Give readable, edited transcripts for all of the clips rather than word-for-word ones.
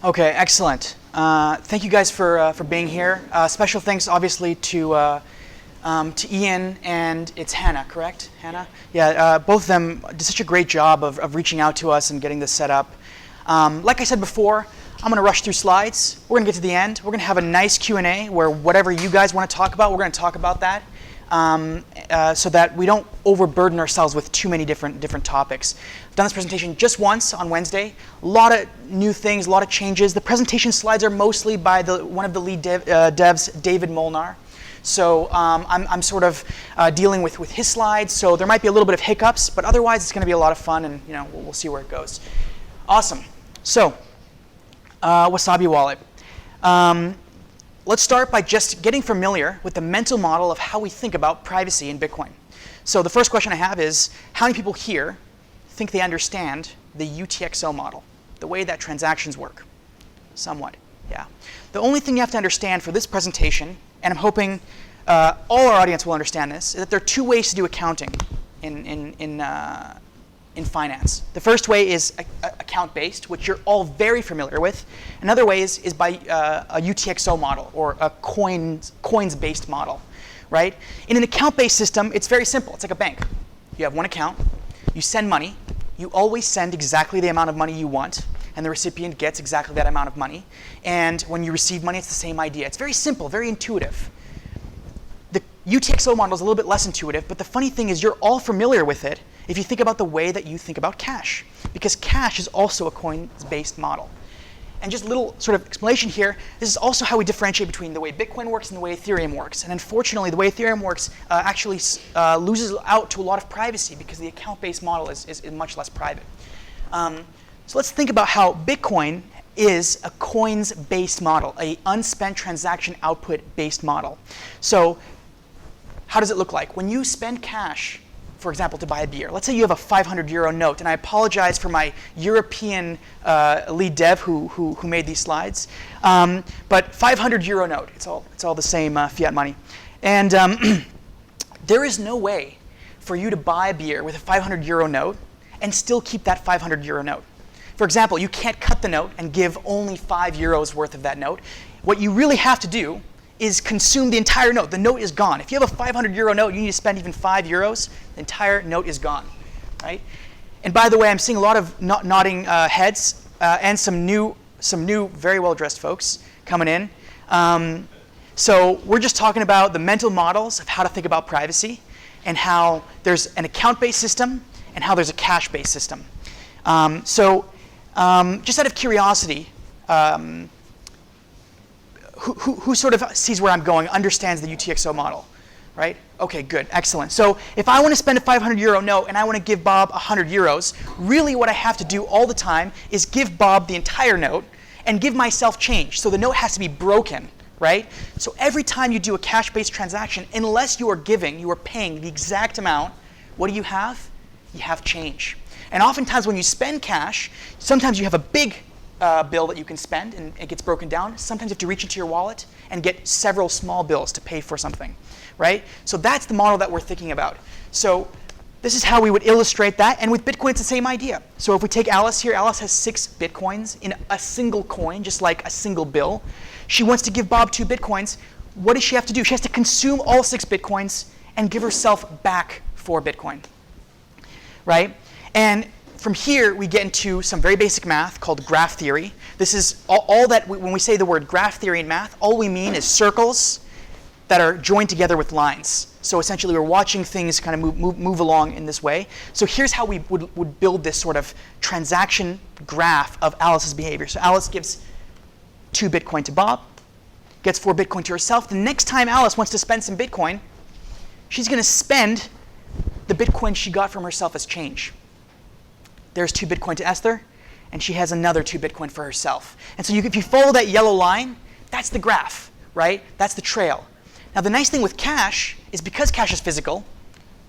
Okay, excellent. Thank you guys for being here. Special thanks, obviously, to Ian and it's Hannah, correct? Hannah? Yeah, both of them did such a great job of reaching out to us and getting this set up. Like I said before, I'm going to rush through slides. We're going to get to the end. We're going to have a nice Q&A where whatever you guys want to talk about, we're going to talk about that so that we don't overburden ourselves with too many different topics. I've done this presentation just once on Wednesday. A lot of new things, a lot of changes. The presentation slides are mostly by one of the lead devs, David Milner. So I'm sort of dealing with his slides. So there might be a little bit of hiccups, but otherwise it's going to be a lot of fun, and we'll see where it goes. Awesome. So Wasabi wallet. Let's start by just getting familiar with the mental model of how we think about privacy in Bitcoin. So the first question I have is, how many people here think they understand the UTXO model, the way that transactions work? Somewhat, yeah. The only thing you have to understand for this presentation, and I'm hoping all our audience will understand this, is that there are two ways to do accounting in finance. The first way is account-based, which you're all very familiar with. Another way is by a UTXO model, or a coins-based model, right? In an account-based system, it's very simple. It's like a bank. You have one account. You send money. You always send exactly the amount of money you want, and the recipient gets exactly that amount of money. And when you receive money, it's the same idea. It's very simple, very intuitive. The UTXO model is a little bit less intuitive, but the funny thing is you're all familiar with it if you think about the way that you think about cash, because cash is also a coins-based model. And just a little sort of explanation here, this is also how we differentiate between the way Bitcoin works and the way Ethereum works. And unfortunately, the way Ethereum works actually loses out to a lot of privacy because the account-based model is much less private. So let's think about how Bitcoin is a coins-based model, a unspent transaction output-based model. So how does it look like? When you spend cash, for example, to buy a beer. Let's say you have a 500 euro note, and I apologize for my European lead dev who made these slides, but 500 euro note, it's all the same fiat money. And there is no way for you to buy a beer with a 500 euro note and still keep that 500 euro note. For example, you can't cut the note and give only 5 euros worth of that note. What you really have to do is consume the entire note. The note is gone. If you have a 500 euro note, you need to spend even 5 euros, the entire note is gone, right? And by the way, I'm seeing a lot of nodding heads and some new very well-dressed folks coming in. So we're just talking about the mental models of how to think about privacy and how there's an account-based system and how there's a cash-based system. Just out of curiosity, who sort of sees where I'm going, understands the UTXO model, right? Okay, good, excellent. So if I want to spend a 500 euro note and I want to give Bob 100 euros, really what I have to do all the time is give Bob the entire note and give myself change. So the note has to be broken, right? So every time you do a cash-based transaction, unless you are paying the exact amount, what do you have? You have change. And oftentimes when you spend cash, sometimes you have a big bill that you can spend and it gets broken down. Sometimes you have to reach into your wallet and get several small bills to pay for something, right? So that's the model that we're thinking about. So this is how we would illustrate that. And with Bitcoin, it's the same idea. So if we take Alice here, Alice has 6 Bitcoins in a single coin, just like a single bill. She wants to give Bob 2 Bitcoins. What does she have to do? She has to consume all 6 Bitcoins and give herself back 4 Bitcoin, right? And from here, we get into some very basic math called graph theory. This is all that, when we say the word graph theory in math, all we mean is circles that are joined together with lines. So essentially, we're watching things kind of move along in this way. So here's how we would build this sort of transaction graph of Alice's behavior. So Alice gives 2 Bitcoin to Bob, gets 4 Bitcoin to herself. The next time Alice wants to spend some Bitcoin, she's going to spend the Bitcoin she got from herself as change. There's 2 Bitcoin to Esther, and she has another 2 Bitcoin for herself. And so if you follow that yellow line, that's the graph, right? That's the trail. Now the nice thing with cash is because cash is physical,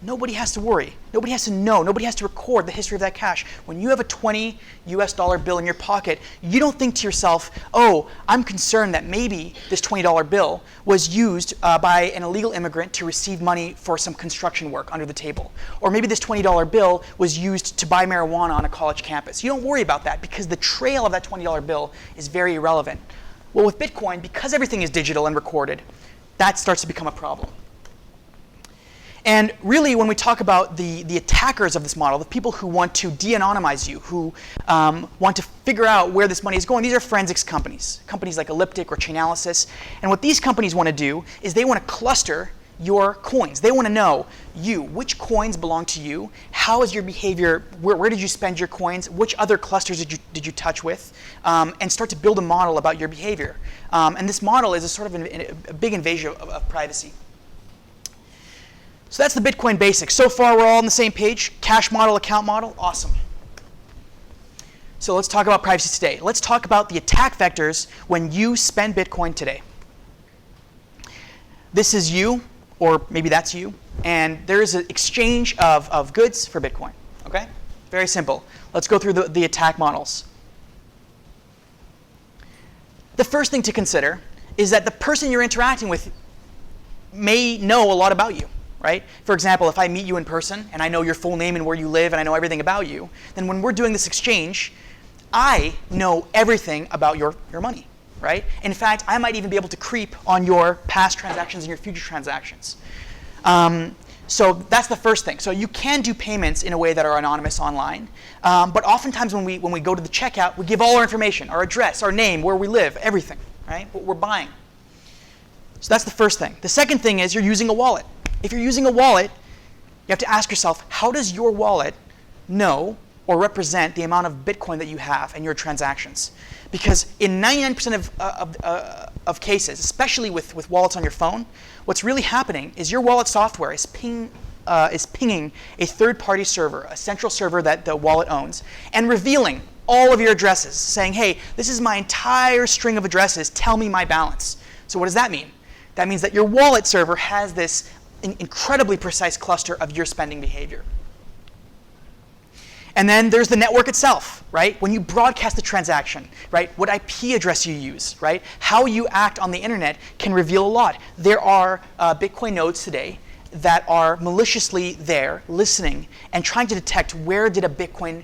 Nobody has to worry. Nobody has to know. Nobody has to record the history of that cash. When you have a $20 bill in your pocket, you don't think to yourself, oh, I'm concerned that maybe this $20 bill was used by an illegal immigrant to receive money for some construction work under the table. Or maybe this $20 bill was used to buy marijuana on a college campus. You don't worry about that because the trail of that $20 bill is very irrelevant. Well, with Bitcoin, because everything is digital and recorded, that starts to become a problem. And really, when we talk about the attackers of this model, the people who want to de-anonymize you, who want to figure out where this money is going, these are forensics companies, companies like Elliptic or Chainalysis. And what these companies want to do is they want to cluster your coins. They want to know which coins belong to you, how is your behavior, where did you spend your coins, which other clusters did you touch with, and start to build a model about your behavior. And this model is a sort of a big invasion of privacy. So that's the Bitcoin basics. So far, we're all on the same page. Cash model, account model, awesome. So let's talk about privacy today. Let's talk about the attack vectors when you spend Bitcoin today. This is you, or maybe that's you, and there is an exchange of goods for Bitcoin, okay? Very simple. Let's go through the attack models. The first thing to consider is that the person you're interacting with may know a lot about you. Right? For example, if I meet you in person and I know your full name and where you live and I know everything about you, then when we're doing this exchange, I know everything about your money, right? In fact, I might even be able to creep on your past transactions and your future transactions. So that's the first thing. So you can do payments in a way that are anonymous online, but oftentimes when we go to the checkout, we give all our information, our address, our name, where we live, everything, right? What we're buying. So that's the first thing. The second thing is you're using a wallet. If you're using a wallet, you have to ask yourself, how does your wallet know or represent the amount of Bitcoin that you have in your transactions? Because in 99% of cases, especially with wallets on your phone, what's really happening is your wallet software is pinging a third-party server, a central server that the wallet owns, and revealing all of your addresses, saying, hey, this is my entire string of addresses, tell me my balance. So what does that mean? That means that your wallet server has this incredibly precise cluster of your spending behavior. And then there's the network itself, right? When you broadcast the transaction, right? What IP address you use, right? How you act on the internet can reveal a lot. There are Bitcoin nodes today that are maliciously there, listening, and trying to detect where did a Bitcoin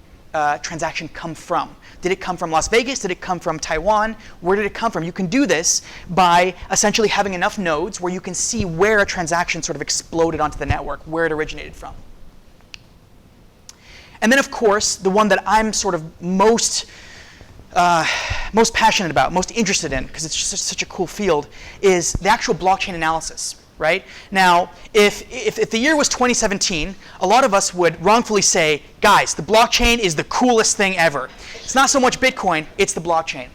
transaction come from. Did it come from Las Vegas? Did it come from Taiwan? Where did it come from? You can do this by essentially having enough nodes where you can see where a transaction sort of exploded onto the network, where it originated from. And then, of course, the one that I'm sort of most passionate about, most interested in, because it's just such a cool field, is the actual blockchain analysis. Right? Now, if the year was 2017, a lot of us would wrongfully say, guys, the blockchain is the coolest thing ever. It's not so much Bitcoin, it's the blockchain.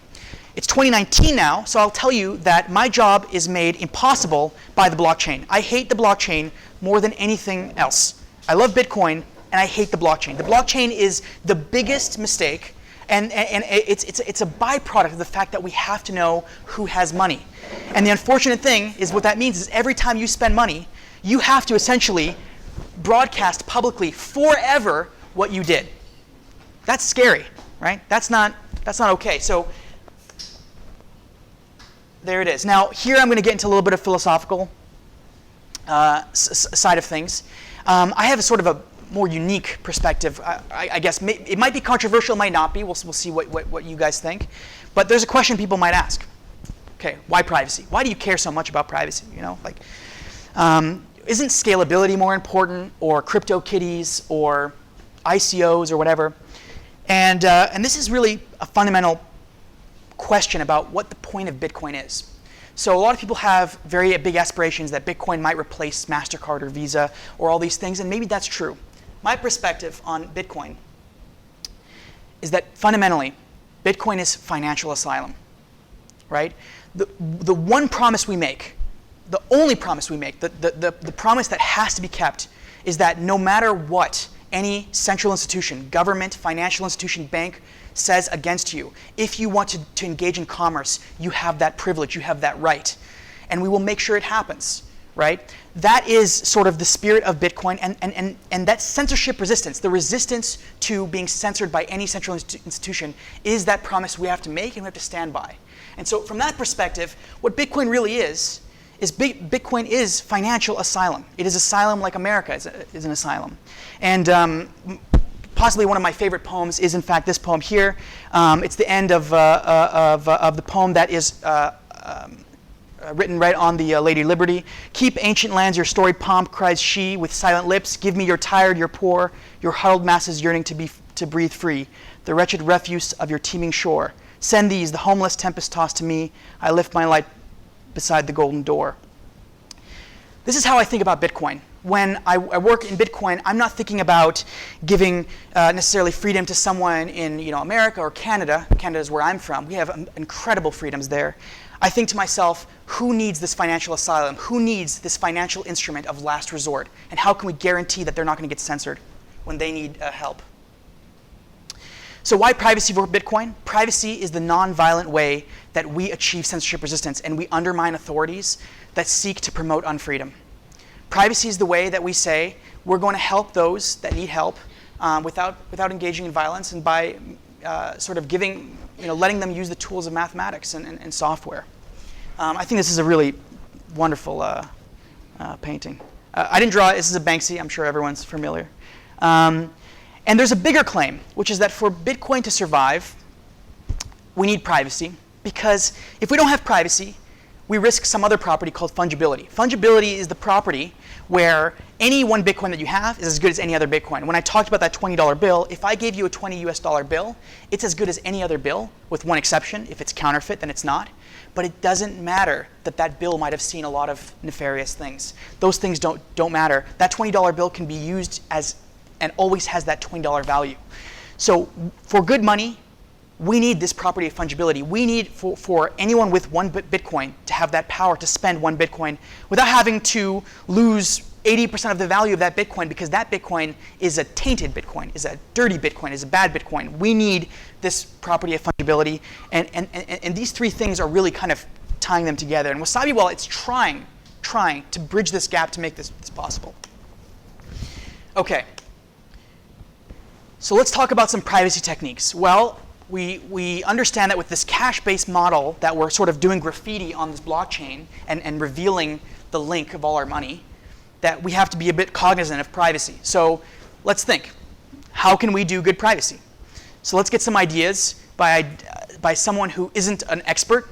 It's 2019 now, so I'll tell you that my job is made impossible by the blockchain. I hate the blockchain more than anything else. I love Bitcoin, and I hate the blockchain. The blockchain is the biggest mistake, and it's a byproduct of the fact that we have to know who has money. And the unfortunate thing is what that means is every time you spend money, you have to essentially broadcast publicly forever what you did. That's scary, right? That's not okay. So there it is. Now here I'm going to get into a little bit of philosophical side of things. I have a sort of a more unique perspective. I guess it might be controversial, it might not be. We'll see what you guys think. But there's a question people might ask. Okay, why privacy? Why do you care so much about privacy? You know, like, isn't scalability more important, or CryptoKitties, or ICOs, or whatever? And this is really a fundamental question about what the point of Bitcoin is. So a lot of people have very big aspirations that Bitcoin might replace MasterCard or Visa or all these things, and maybe that's true. My perspective on Bitcoin is that fundamentally, Bitcoin is financial asylum, right? The one promise we make, the only promise we make, the promise that has to be kept is that no matter what any central institution, government, financial institution, bank says against you, if you want to engage in commerce, you have that privilege, you have that right. And we will make sure it happens, right? That is sort of the spirit of Bitcoin, and that censorship resistance, the resistance to being censored by any central institution, is that promise we have to make and we have to stand by. And so from that perspective, what Bitcoin really is Bitcoin is financial asylum. It is asylum like America is an asylum. And possibly one of my favorite poems is, in fact, this poem here. It's the end of the poem that is written right on the Lady Liberty. Keep ancient lands your storied pomp, cries she with silent lips. Give me your tired, your poor, your huddled masses yearning to breathe free, the wretched refuse of your teeming shore. Send these, the homeless tempest tossed to me. I lift my light beside the golden door. This is how I think about Bitcoin. When I work in Bitcoin, I'm not thinking about giving necessarily freedom to someone in America or Canada. Canada is where I'm from. We have incredible freedoms there. I think to myself, who needs this financial asylum? Who needs this financial instrument of last resort? And how can we guarantee that they're not going to get censored when they need help? So why privacy for Bitcoin? Privacy is the non-violent way that we achieve censorship resistance and we undermine authorities that seek to promote unfreedom. Privacy is the way that we say we're going to help those that need help without engaging in violence and by sort of giving, letting them use the tools of mathematics and software. I think this is a really wonderful painting. I didn't draw it. This is a Banksy. I'm sure everyone's familiar. And there's a bigger claim, which is that for Bitcoin to survive, we need privacy. Because if we don't have privacy, we risk some other property called fungibility. Fungibility is the property where any one Bitcoin that you have is as good as any other Bitcoin. When I talked about that $20 bill, if I gave you a $20 US bill, it's as good as any other bill, with one exception. If it's counterfeit, then it's not. But it doesn't matter that that bill might have seen a lot of nefarious things. Those things don't matter. That $20 bill can be used as and always has that $20 value. So for good money, we need this property of fungibility. We need for anyone with one Bitcoin to have that power to spend one Bitcoin without having to lose 80% of the value of that Bitcoin, because that Bitcoin is a tainted Bitcoin, is a dirty Bitcoin, is a bad Bitcoin. We need this property of fungibility, and these three things are really kind of tying them together. And Wasabi Wallet, it's trying to bridge this gap to make this possible. Okay. So let's talk about some privacy techniques. Well, we understand that with this cash-based model that we're sort of doing graffiti on this blockchain and revealing the link of all our money, that we have to be a bit cognizant of privacy. So let's think, how can we do good privacy? So let's get some ideas by someone who isn't an expert,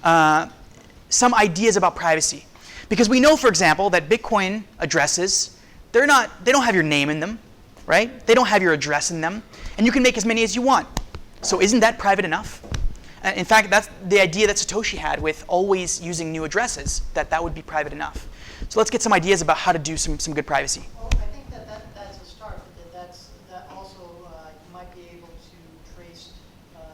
some ideas about privacy. Because we know, for example, that Bitcoin addresses, they don't have your name in them. Right? They don't have your address in them, and you can make as many as you want. So isn't that private enough? In fact, that's the idea that Satoshi had with always using new addresses, that would be private enough. So let's get some ideas about how to do some good privacy. Well, I think that's a start, but that also you might be able to trace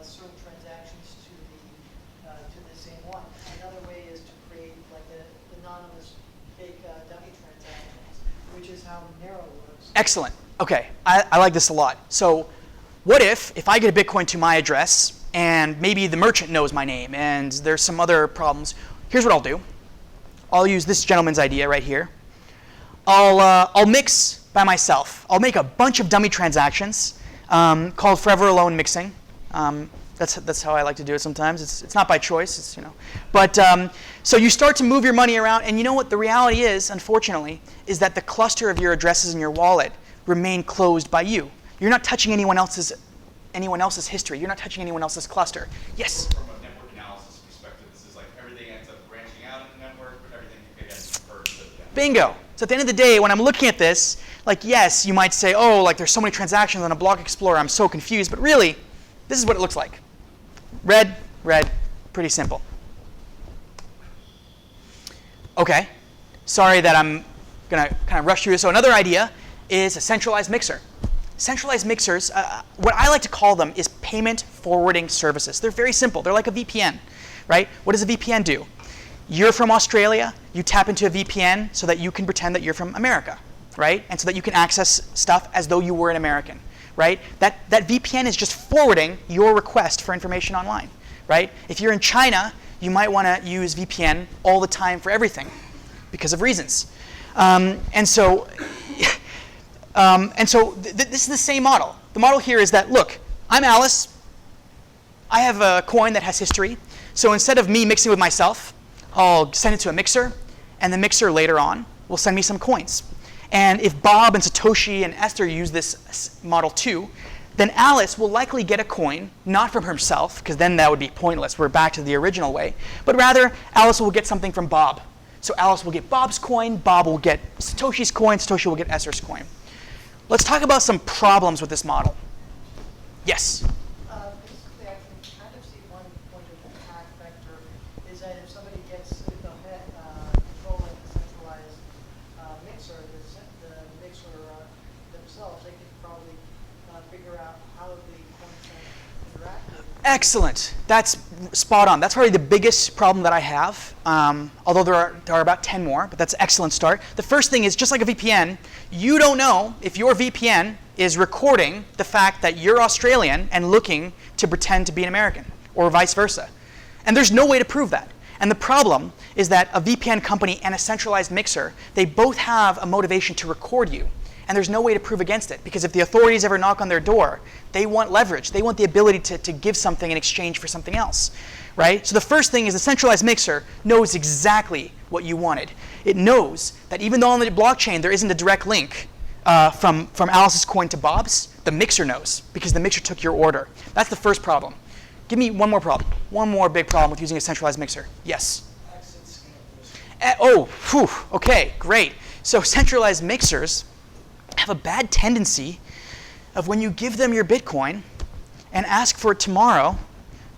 certain transactions to the same one. Another way is to create like an anonymous fake dummy transactions, which is how Monero works. Excellent. Okay, I like this a lot. So what if I get a Bitcoin to my address and maybe the merchant knows my name and there's some other problems? Here's what I'll do. I'll use this gentleman's idea right here. I'll mix by myself. I'll make a bunch of dummy transactions called forever alone mixing. That's how I like to do it sometimes. It's not by choice, But so you start to move your money around, and you know what the reality is, unfortunately, is that the cluster of your addresses in your wallet remain closed by you. You're not touching anyone else's history. You're not touching anyone else's cluster. Yes? From a network analysis perspective, this is like everything ends up branching out in the network, but everything gets purged at the end. Bingo. So at the end of the day, when I'm looking at this, like, yes, you might say, oh, like there's so many transactions on a block explorer, I'm so confused. But really, this is what it looks like. Red, pretty simple. Okay. Sorry that I'm going to kind of rush through this. So another idea is a centralized mixer. Centralized mixers, what I like to call them is payment forwarding services. They're very simple. They're like a VPN, right? What does a VPN do? You're from Australia, you tap into a VPN so that you can pretend that you're from America, right? And so that you can access stuff as though you were an American, right? That VPN is just forwarding your request for information online, right? If you're in China, you might want to use VPN all the time for everything. because of reasons. And so this is the same model. The model here is that, look, I'm Alice. I have a coin that has history. So instead of me mixing with myself, I'll send it to a mixer, and the mixer later on will send me some coins. And if Bob and Satoshi and Esther use this model too, then Alice will likely get a coin, not from herself, because then that would be pointless. We're back to the original way. But rather, Alice will get something from Bob. So Alice will get Bob's coin, Bob will get Satoshi's coin, Satoshi will get Esther's coin. Let's talk about some problems with this model. Yes? Basically, I can kind of see one point of attack vector is that if somebody gets controlling the centralized mixer, the mixer themselves, they can probably figure out how the coins interact with it. Excellent. That's spot on. That's probably the biggest problem that I have, although there are about 10 more, but that's an excellent start. The first thing is, just like a VPN, you don't know if your VPN is recording the fact that you're Australian and looking to pretend to be an American, or vice versa. And there's no way to prove that. And the problem is that a VPN company and a centralized mixer, they both have a motivation to record you. And there's no way to prove against it, because if the authorities ever knock on their door, they want leverage. They want the ability to give something in exchange for something else, right? So the first thing is the centralized mixer knows exactly what you wanted. It knows that even though on the blockchain there isn't a direct link from Alice's coin to Bob's, the mixer knows, because the mixer took your order. That's the first problem. Give me one more problem. One more big problem with using a centralized mixer. Yes? Okay, great. So centralized mixers have a bad tendency of, when you give them your Bitcoin and ask for it tomorrow,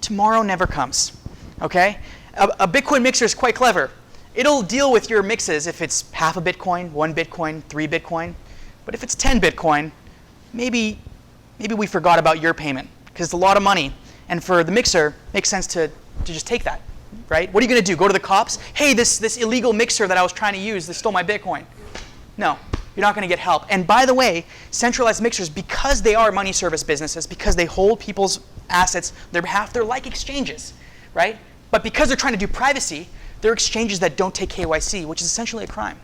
tomorrow never comes, okay? A Bitcoin mixer is quite clever. It'll deal with your mixes if it's half a Bitcoin, 1 Bitcoin, 3 Bitcoin. But if it's 10 Bitcoin, maybe we forgot about your payment, because it's a lot of money. And for the mixer, it makes sense to just take that, right? What are you going to do? Go to the cops? Hey, this illegal mixer that I was trying to use, they stole my Bitcoin. No. You're not going to get help. And by the way, centralized mixers, because they are money service businesses, because they hold people's assets on their behalf, they're like exchanges, right? But because they're trying to do privacy, they're exchanges that don't take KYC, which is essentially a crime,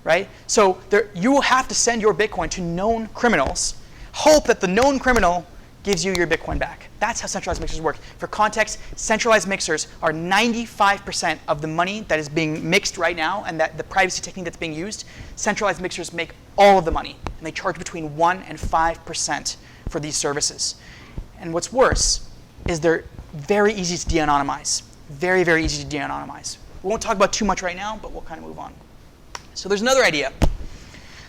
right? So you will have to send your Bitcoin to known criminals, hope that the known criminal gives you your Bitcoin back. That's how centralized mixers work. For context, centralized mixers are 95% of the money that is being mixed right now, and that the privacy technique that's being used. Centralized mixers make all of the money, and they charge between 1% and 5% for these services. And what's worse is they're very easy to de-anonymize. Very, very easy to de-anonymize. We won't talk about too much right now, but we'll kind of move on. So there's another idea.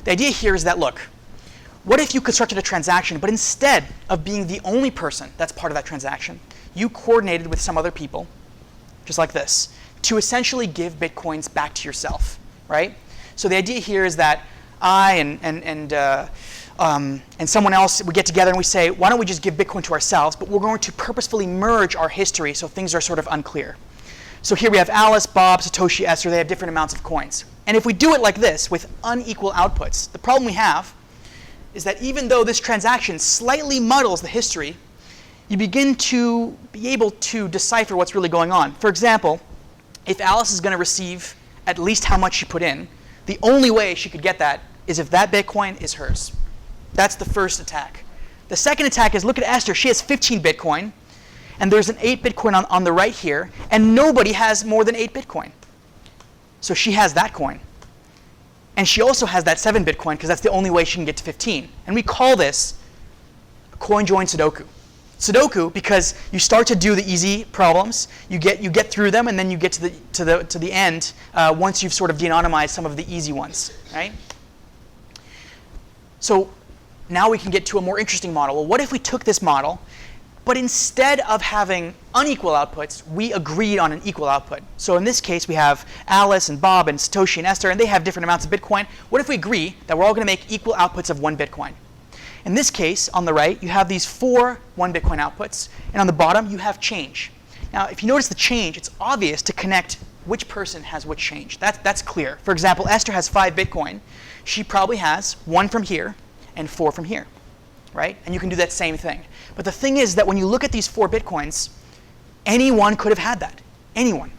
The idea here is that, look, what if you constructed a transaction, but instead of being the only person that's part of that transaction, you coordinated with some other people, just like this, to essentially give Bitcoins back to yourself, right? So the idea here is that I and someone else, we get together and we say, why don't we just give Bitcoin to ourselves, but we're going to purposefully merge our history so things are sort of unclear. So here we have Alice, Bob, Satoshi, Esther. They have different amounts of coins. And if we do it like this with unequal outputs, the problem we have is that even though this transaction slightly muddles the history, you begin to be able to decipher what's really going on. For example, if Alice is going to receive at least how much she put in, the only way she could get that is if that Bitcoin is hers. That's the first attack. The second attack is, look at Esther. She has 15 Bitcoin, and there's an 8 Bitcoin on the right here, and nobody has more than 8 Bitcoin. So she has that coin. And she also has that 7 Bitcoin, because that's the only way she can get to 15. And we call this coin join Sudoku. Sudoku, because you start to do the easy problems, you get through them, and then you get to the end once you've sort of de-anonymized some of the easy ones, right? So now we can get to a more interesting model. Well, what if we took this model, but instead of having unequal outputs, we agreed on an equal output? So in this case, we have Alice and Bob and Satoshi and Esther, and they have different amounts of Bitcoin. What if we agree that we're all going to make equal outputs of 1 Bitcoin? In this case, on the right, you have these 4 1 Bitcoin outputs, and on the bottom, you have change. Now, if you notice the change, it's obvious to connect which person has which change. That's clear. For example, Esther has 5 Bitcoin. She probably has 1 from here and 4 from here, right? And you can do that same thing. But the thing is that when you look at these 4 Bitcoins, anyone could have had that. Anyone.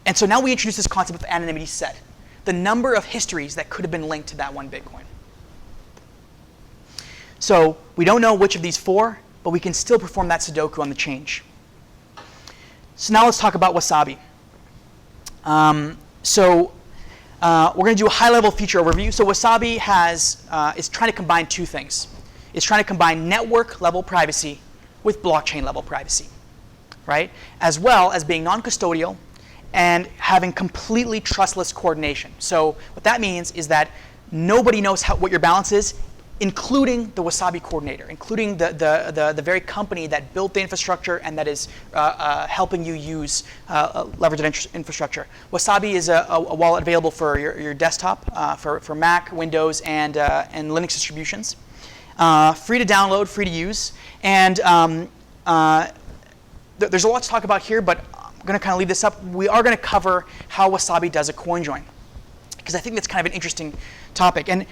And so now we introduce this concept of anonymity set, the number of histories that could have been linked to that one Bitcoin. So we don't know which of these 4, but we can still perform that Sudoku on the change. So now let's talk about Wasabi. We're going to do a high-level feature overview. So Wasabi is trying to combine 2 things. It's trying to combine network-level privacy with blockchain-level privacy, right? As well as being non-custodial and having completely trustless coordination. So what that means is that nobody knows what your balance is, including the Wasabi coordinator, including the very company that built the infrastructure and that is helping you use leveraged infrastructure. Wasabi is a wallet available for your desktop, for Mac, Windows, and Linux distributions. Free to download, free to use. And there's a lot to talk about here, but I'm going to kind of leave this up. We are going to cover how Wasabi does a coin join, because I think that's kind of an interesting topic. And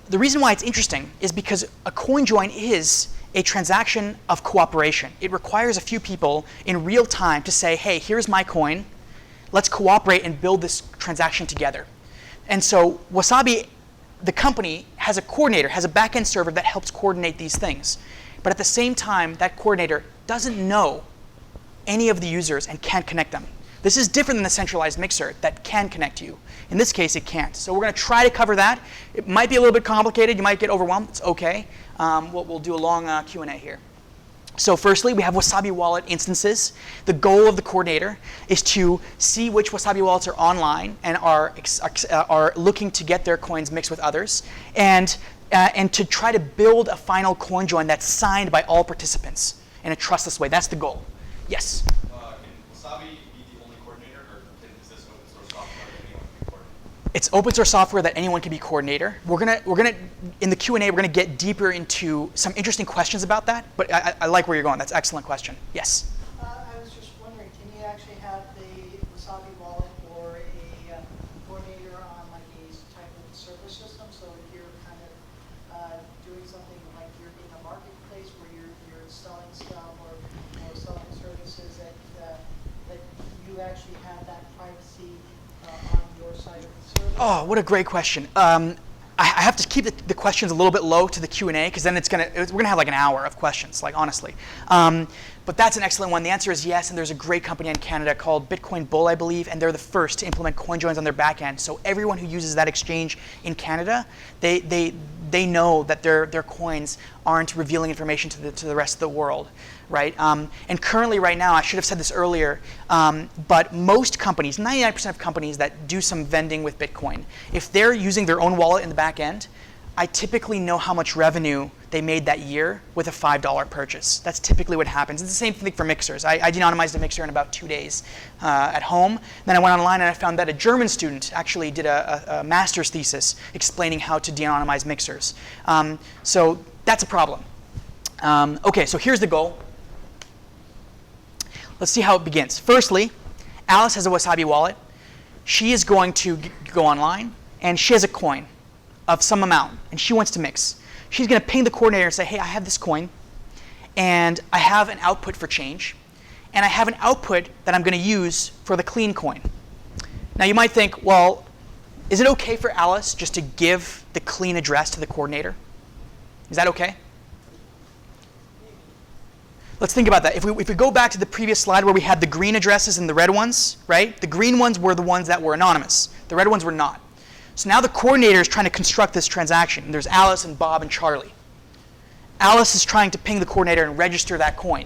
the reason why it's interesting is because a coin join is a transaction of cooperation. It requires a few people in real time to say, hey, here's my coin. Let's cooperate and build this transaction together. And so Wasabi, the company, has a coordinator, has a backend server that helps coordinate these things. But at the same time, that coordinator doesn't know any of the users and can't connect them. This is different than the centralized mixer that can connect you. In this case, it can't. So we're going to try to cover that. It might be a little bit complicated. You might get overwhelmed. It's OK. We'll do a long Q&A here. So firstly, we have Wasabi wallet instances. The goal of the coordinator is to see which Wasabi wallets are online and are looking to get their coins mixed with others, and to try to build a final coin join that's signed by all participants in a trustless way. That's the goal. Yes? Can Wasabi be the only coordinator, or is this open source software that anyone can be coordinator? It's open source software that anyone can be coordinator. We're gonna in the Q&A we're gonna get deeper into some interesting questions about that. But I like where you're going. That's an excellent question. Yes. I was just wondering, can you actually have the Wasabi wallet or a coordinator on like a type of service system? So if you're kind of doing something like you're in a marketplace where you're selling stuff or selling services, that you actually have that privacy on your side of the service? Oh, what a great question. I have to keep the questions a little bit low to the Q&A, because then we're gonna have like an hour of questions, like honestly. But that's an excellent one. The answer is yes, and there's a great company in Canada called Bitcoin Bull, I believe, and they're the first to implement coin joins on their back end. So everyone who uses that exchange in Canada, they know that their coins aren't revealing information to the rest of the world, right? And currently, right now, I should have said this earlier, but most companies, 99% of companies that do some vending with Bitcoin, if they're using their own wallet in the back end, I typically know how much revenue they made that year with a $5 purchase. That's typically what happens. It's the same thing for mixers. I de-anonymized a mixer in about 2 days at home. Then I went online and I found that a German student actually did a master's thesis explaining how to de-anonymize mixers. So that's a problem. OK, so here's the goal. Let's see how it begins. Firstly, Alice has a Wasabi wallet. She is going to go online, and she has a coin of some amount, and she wants to mix. She's going to ping the coordinator and say, hey, I have this coin, and I have an output for change, and I have an output that I'm going to use for the clean coin. Now, you might think, well, is it OK for Alice just to give the clean address to the coordinator? Is that OK? Let's think about that. If we go back to the previous slide where we had the green addresses and the red ones, right? The green ones were the ones that were anonymous. The red ones were not. So now the coordinator is trying to construct this transaction. There's Alice and Bob and Charlie. Alice is trying to ping the coordinator and register that coin.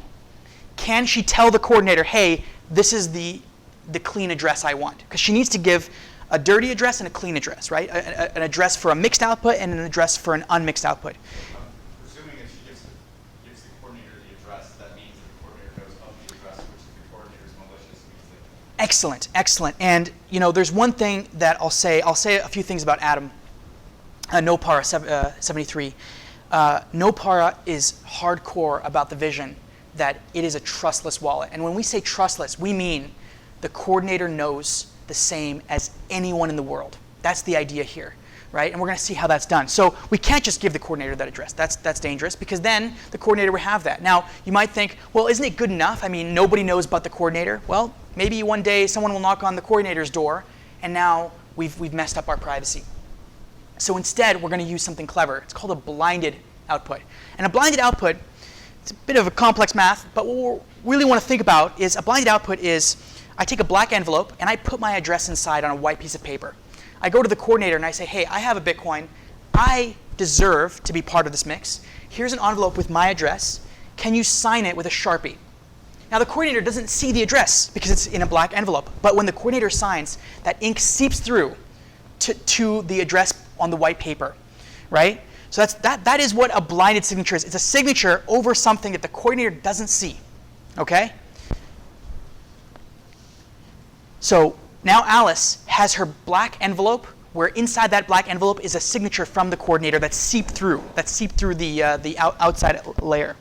Can she tell the coordinator, hey, this is the clean address I want? Because she needs to give a dirty address and a clean address, right? An address for a mixed output and an address for an unmixed output. Presuming if she gives the coordinator the address, that means that the coordinator knows of the address, which if the coordinator is malicious, means that... Excellent, excellent. And there's one thing that I'll say. I'll say a few things about Adam. Nopara 73. Nopara is hardcore about the vision that it is a trustless wallet. And when we say trustless, we mean the coordinator knows the same as anyone in the world. That's the idea here, right? And we're going to see how that's done. So we can't just give the coordinator that address. That's dangerous, because then the coordinator will have that. Now, you might think, well, isn't it good enough? I mean, nobody knows but the coordinator. Well, Maybe one day someone will knock on the coordinator's door, and now we've messed up our privacy. So instead, we're going to use something clever. It's called a blinded output. And a blinded output, it's a bit of a complex math, but what we really want to think about is a blinded output is I take a black envelope and I put my address inside on a white piece of paper. I go to the coordinator and I say, hey, I have a Bitcoin. I deserve to be part of this mix. Here's an envelope with my address. Can you sign it with a Sharpie? Now, the coordinator doesn't see the address because it's in a black envelope. But when the coordinator signs, that ink seeps through to the address on the white paper, right? So that is what a blinded signature is. It's a signature over something that the coordinator doesn't see, okay? So now Alice has her black envelope, where inside that black envelope is a signature from the coordinator that seeped through the outside layer.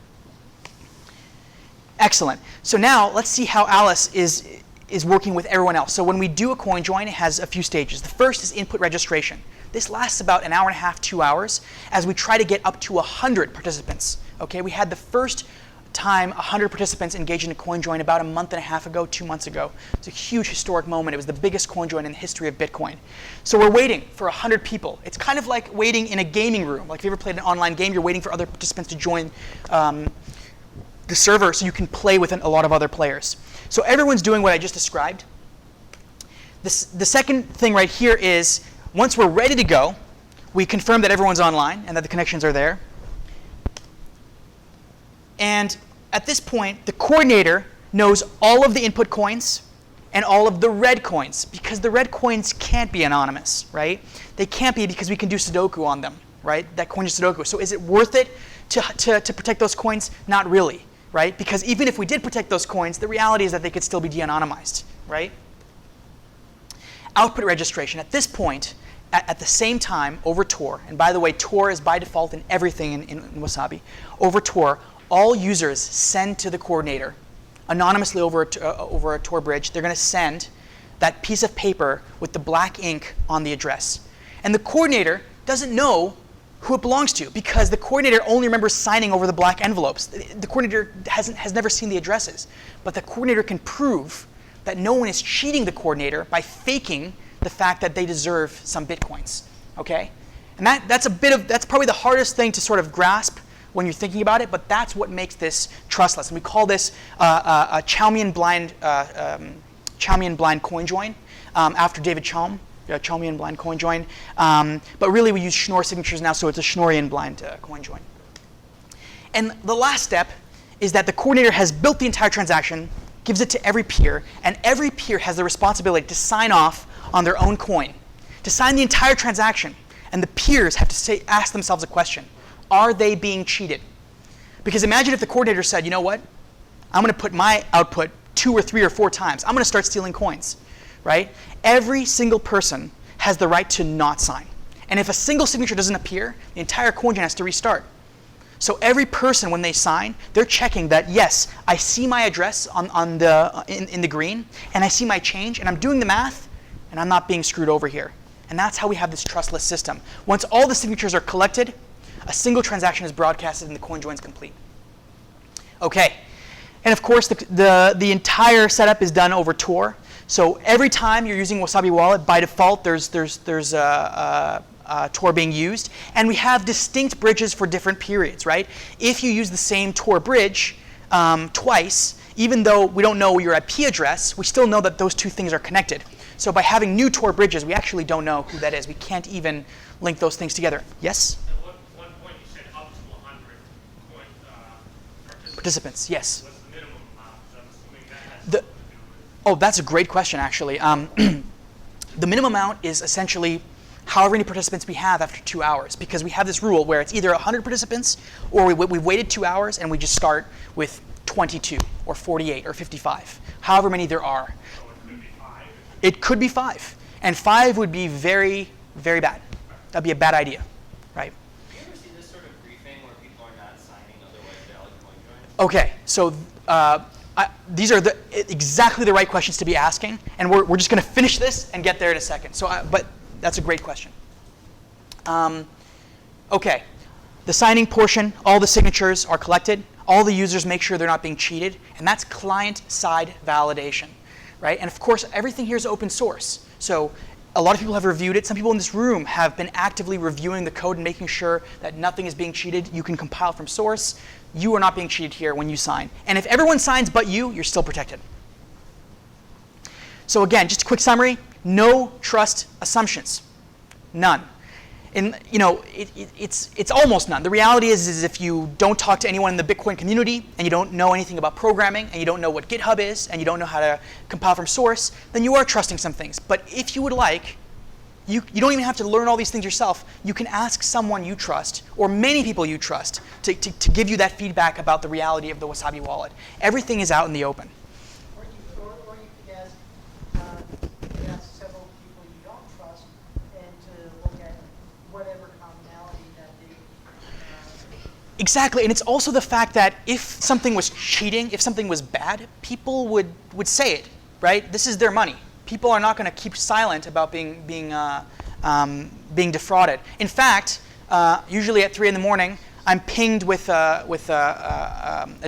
Excellent. So now let's see how Alice is working with everyone else. So when we do a coin join, it has a few stages. The first is input registration. This lasts about an hour and a half, 2 hours, as we try to get up to 100 participants. Okay, we had the first time 100 participants engaged in a coin join about a month and a half ago, 2 months ago. It's a huge historic moment. It was the biggest coin join in the history of Bitcoin. So we're waiting for 100 people. It's kind of like waiting in a gaming room. Like if you ever played an online game, you're waiting for other participants to join the server so you can play with a lot of other players. So everyone's doing what I just described. The second thing right here is once we're ready to go, we confirm that everyone's online and that the connections are there. And at this point, the coordinator knows all of the input coins and all of the red coins, because the red coins can't be anonymous, right? They can't be because we can do Sudoku on them, right? That coin is Sudoku. So is it worth it to protect those coins? Not really, right? Because even if we did protect those coins, the reality is that they could still be de-anonymized, right? Output registration. At this point, at the same time, over Tor, and by the way, Tor is by default in everything in Wasabi. Over Tor, all users send to the coordinator, anonymously over a Tor bridge, they're going to send that piece of paper with the black ink on the address. And the coordinator doesn't know who it belongs to, because the coordinator only remembers signing over the black envelopes. The coordinator has never seen the addresses. But the coordinator can prove that no one is cheating the coordinator by faking the fact that they deserve some Bitcoins, okay? And that's probably the hardest thing to sort of grasp when you're thinking about it, but that's what makes this trustless. And we call this a Chalmian blind coin join after David Chalm. Chalmian blind coin join. But really we use Schnorr signatures now, so it's a Schnorrian blind coin join. And the last step is that the coordinator has built the entire transaction, gives it to every peer, and every peer has the responsibility to sign off on their own coin, to sign the entire transaction. And the peers have to ask themselves a question. Are they being cheated? Because imagine if the coordinator said, you know what? I'm going to put my output 2 or 3 or 4 times. I'm going to start stealing coins, right? Every single person has the right to not sign. And if a single signature doesn't appear, the entire coin join has to restart. So every person, when they sign, they're checking that, yes, I see my address in the green, and I see my change, and I'm doing the math, and I'm not being screwed over here. And that's how we have this trustless system. Once all the signatures are collected, a single transaction is broadcasted and the coin join is complete. Okay, and of course the entire setup is done over Tor. So every time you're using Wasabi Wallet, by default there's Tor being used, and we have distinct bridges for different periods, right? If you use the same Tor bridge twice, even though we don't know your IP address, we still know that those two things are connected. So by having new Tor bridges, we actually don't know who that is. We can't even link those things together. Yes? At one point you said up to 100 Participants, yes. What's the minimum amount? I'm assuming that has something to do with... Oh, that's a great question, actually. The minimum amount is essentially however many participants we have after 2 hours, because we have this rule where it's either 100 participants or we've waited 2 hours and we just start with 22 or 48 or 55, however many there are. So it could be 5? It could be 5. And 5 would be very, very bad. That'd be a bad idea, right? Do you ever see this sort of briefing where people are not signing otherwise valid coin joins? Okay, so these are exactly the right questions to be asking, and we're just going to finish this and get there in a second. So, but that's a great question. Okay, the signing portion, all the signatures are collected. All the users make sure they're not being cheated, and that's client-side validation, right? And of course, everything here is open source. So a lot of people have reviewed it. Some people in this room have been actively reviewing the code and making sure that nothing is being cheated. You can compile from source. You are not being cheated here when you sign. And if everyone signs but you're still protected. So again, just a quick summary. No trust assumptions. None. And it's almost none. The reality is if you don't talk to anyone in the Bitcoin community and you don't know anything about programming and you don't know what GitHub is and you don't know how to compile from source, then you are trusting some things. But if you would like, you don't even have to learn all these things yourself. You can ask someone you trust or many people you trust to give you that feedback about the reality of the Wasabi wallet. Everything is out in the open. Or you could ask several people you don't trust and to look at whatever commonality that they. Exactly, and it's also the fact that if something was cheating, if something was bad, people would say it, right? This is their money. People are not going to keep silent about being defrauded. In fact, usually at 3 in the morning, I'm pinged with a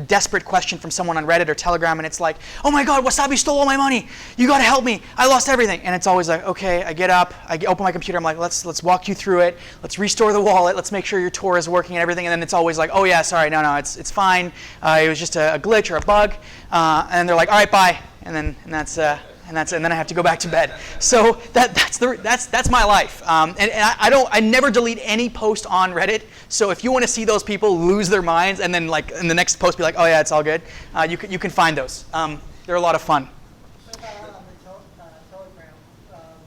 desperate question from someone on Reddit or Telegram, and it's like, "Oh my God, Wasabi stole all my money! You got to help me! I lost everything!" And it's always like, okay, I get up, I open my computer, I'm like, let's walk you through it, let's restore the wallet, let's make sure your Tor is working and everything, and then it's always like, "Oh yeah, sorry, no, it's fine. It was just a glitch or a bug," and they're like, "All right, bye," and then I have to go back to bed. So that's my life. And I never delete any post on Reddit. So if you want to see those people lose their minds and then like in the next post be like, "Oh yeah, it's all good," you can find those. They're a lot of fun. So on the Telegram,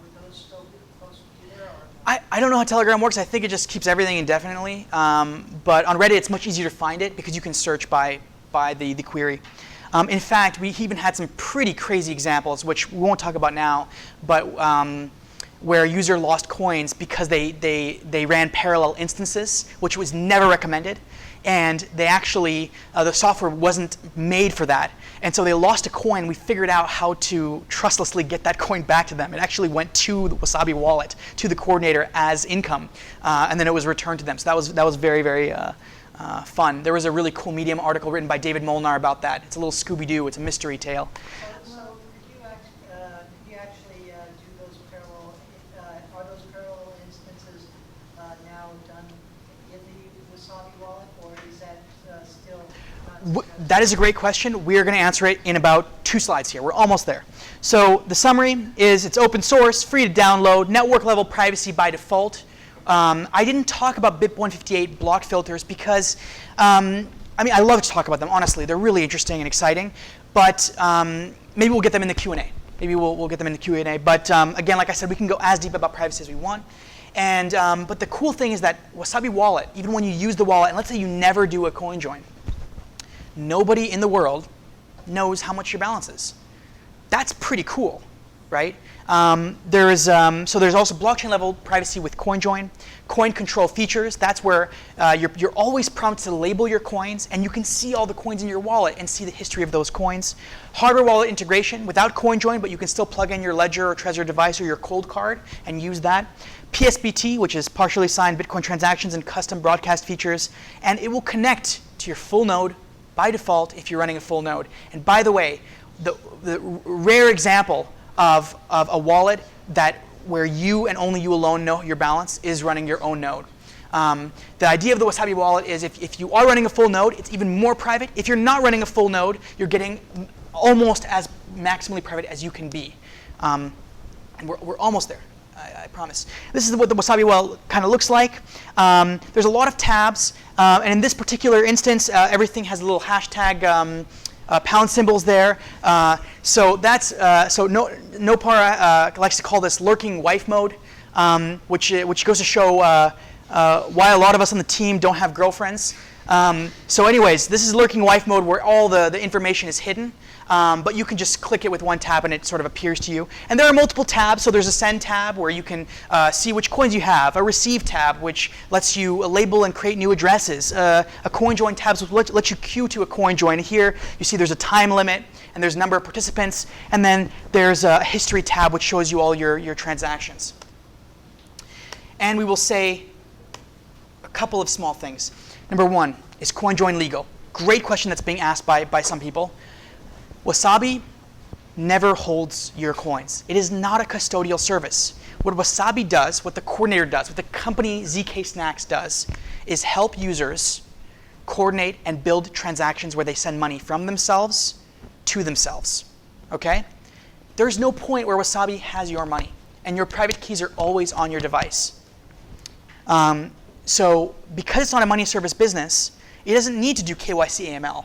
would those still be posted here or? I don't know how Telegram works. I think it just keeps everything indefinitely. But on Reddit, it's much easier to find it because you can search by the query. In fact, we even had some pretty crazy examples, which we won't talk about now, but where a user lost coins because they ran parallel instances, which was never recommended. And they actually, the software wasn't made for that. And so they lost a coin. We figured out how to trustlessly get that coin back to them. It actually went to the Wasabi wallet, to the coordinator as income, and then it was returned to them. So that was very, very fun. There was a really cool Medium article written by David Molnar about that. It's a little Scooby-Doo. It's a mystery tale. So did you actually do those parallel? Are those parallel instances now done in the Wasabi wallet, or is that still? That is a great question. We are going to answer it in about 2 slides here. We're almost there. So the summary is it's open source, free to download, network level privacy by default. I didn't talk about BIP158 block filters because, I love to talk about them, honestly. They're really interesting and exciting. But maybe we'll get them in the Q&A. Maybe we'll get them in the Q&A. But again, like I said, we can go as deep about privacy as we want. And but the cool thing is that Wasabi wallet, even when you use the wallet, and let's say you never do a coin join, nobody in the world knows how much your balance is. That's pretty cool, right? There's also blockchain level privacy with CoinJoin, coin control features. That's where you're always prompted to label your coins, and you can see all the coins in your wallet and see the history of those coins. Hardware wallet integration without CoinJoin, but you can still plug in your Ledger or Trezor device or your cold card and use that. PSBT, which is partially signed Bitcoin transactions and custom broadcast features, and it will connect to your full node by default if you're running a full node. And by the way, the rare example of a wallet where you and only you alone know your balance is running your own node. The idea of the Wasabi wallet is if you are running a full node, it's even more private. If you're not running a full node, you're getting almost as maximally private as you can be. And we're almost there, I promise. This is what the Wasabi wallet kind of looks like. There's a lot of tabs, and in this particular instance, everything has a little hashtag pound symbols there. So that's Nopar likes to call this lurking wife mode, which goes to show why a lot of us on the team don't have girlfriends. So anyways, this is lurking wife mode where all the information is hidden, but you can just click it with one tab and it sort of appears to you. And there are multiple tabs. So there's a send tab where you can see which coins you have, a receive tab which lets you label and create new addresses, a coin join tab which lets you queue to a coin join. Here you see there's a time limit and there's a number of participants, and then there's a history tab which shows you all your transactions. And we will say a couple of small things. Number one, is CoinJoin legal? Great question that's being asked by some people. Wasabi never holds your coins. It is not a custodial service. What Wasabi does, what the coordinator does, what the company ZK Snacks does, is help users coordinate and build transactions where they send money from themselves to themselves. Okay? There's no point where Wasabi has your money, and your private keys are always on your device. So because it's not a money service business, it doesn't need to do KYC AML.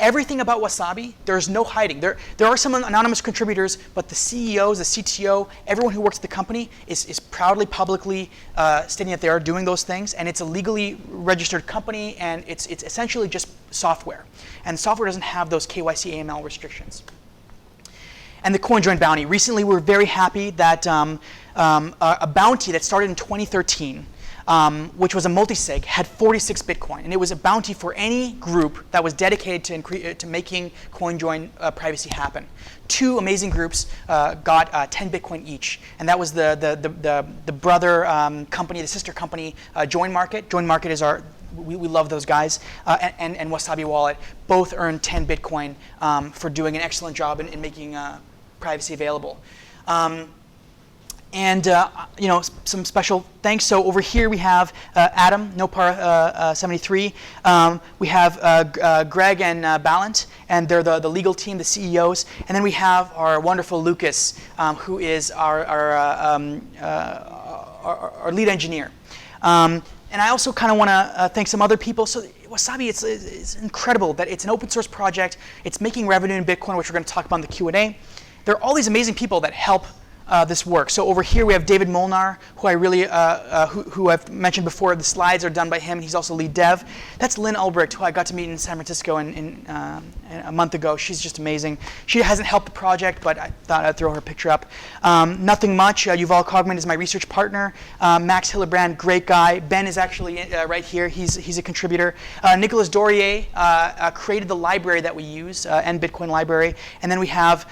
Everything about Wasabi, there's no hiding. There are some anonymous contributors, but the CEOs, the CTO, everyone who works at the company is proudly, publicly stating that they are doing those things, and it's a legally registered company, and it's essentially just software. And software doesn't have those KYC AML restrictions. And the CoinJoin bounty. Recently, we were very happy that a bounty that started in 2013, which was a multi-sig, had 46 Bitcoin. And it was a bounty for any group that was dedicated to making CoinJoin privacy happen. 2 amazing groups got 10 Bitcoin each. And that was the brother company, the sister company, Join Market. Join Market is we love those guys. And Wasabi Wallet both earned 10 Bitcoin for doing an excellent job in making privacy available. And some special thanks. So over here we have Adam, Nopar 73. We have Greg and Ballant, and they're the legal team, the CEOs. And then we have our wonderful Lucas, who is our lead engineer. And I also kind of want to thank some other people. So Wasabi, it's incredible that it's an open source project. It's making revenue in Bitcoin, which we're going to talk about in the Q&A. There are all these amazing people that help this work. So over here we have David Molnar, who I really, who I've mentioned before. The slides are done by him. He's also lead dev. That's Lynn Ulbricht, who I got to meet in San Francisco a month ago. She's just amazing. She hasn't helped the project, but I thought I'd throw her picture up. Nothing much. Yuval Kogman is my research partner. Max Hillebrand, great guy. Ben is actually right here. He's a contributor. Nicolas Dorier created the library that we use, NBitcoin library. And then we have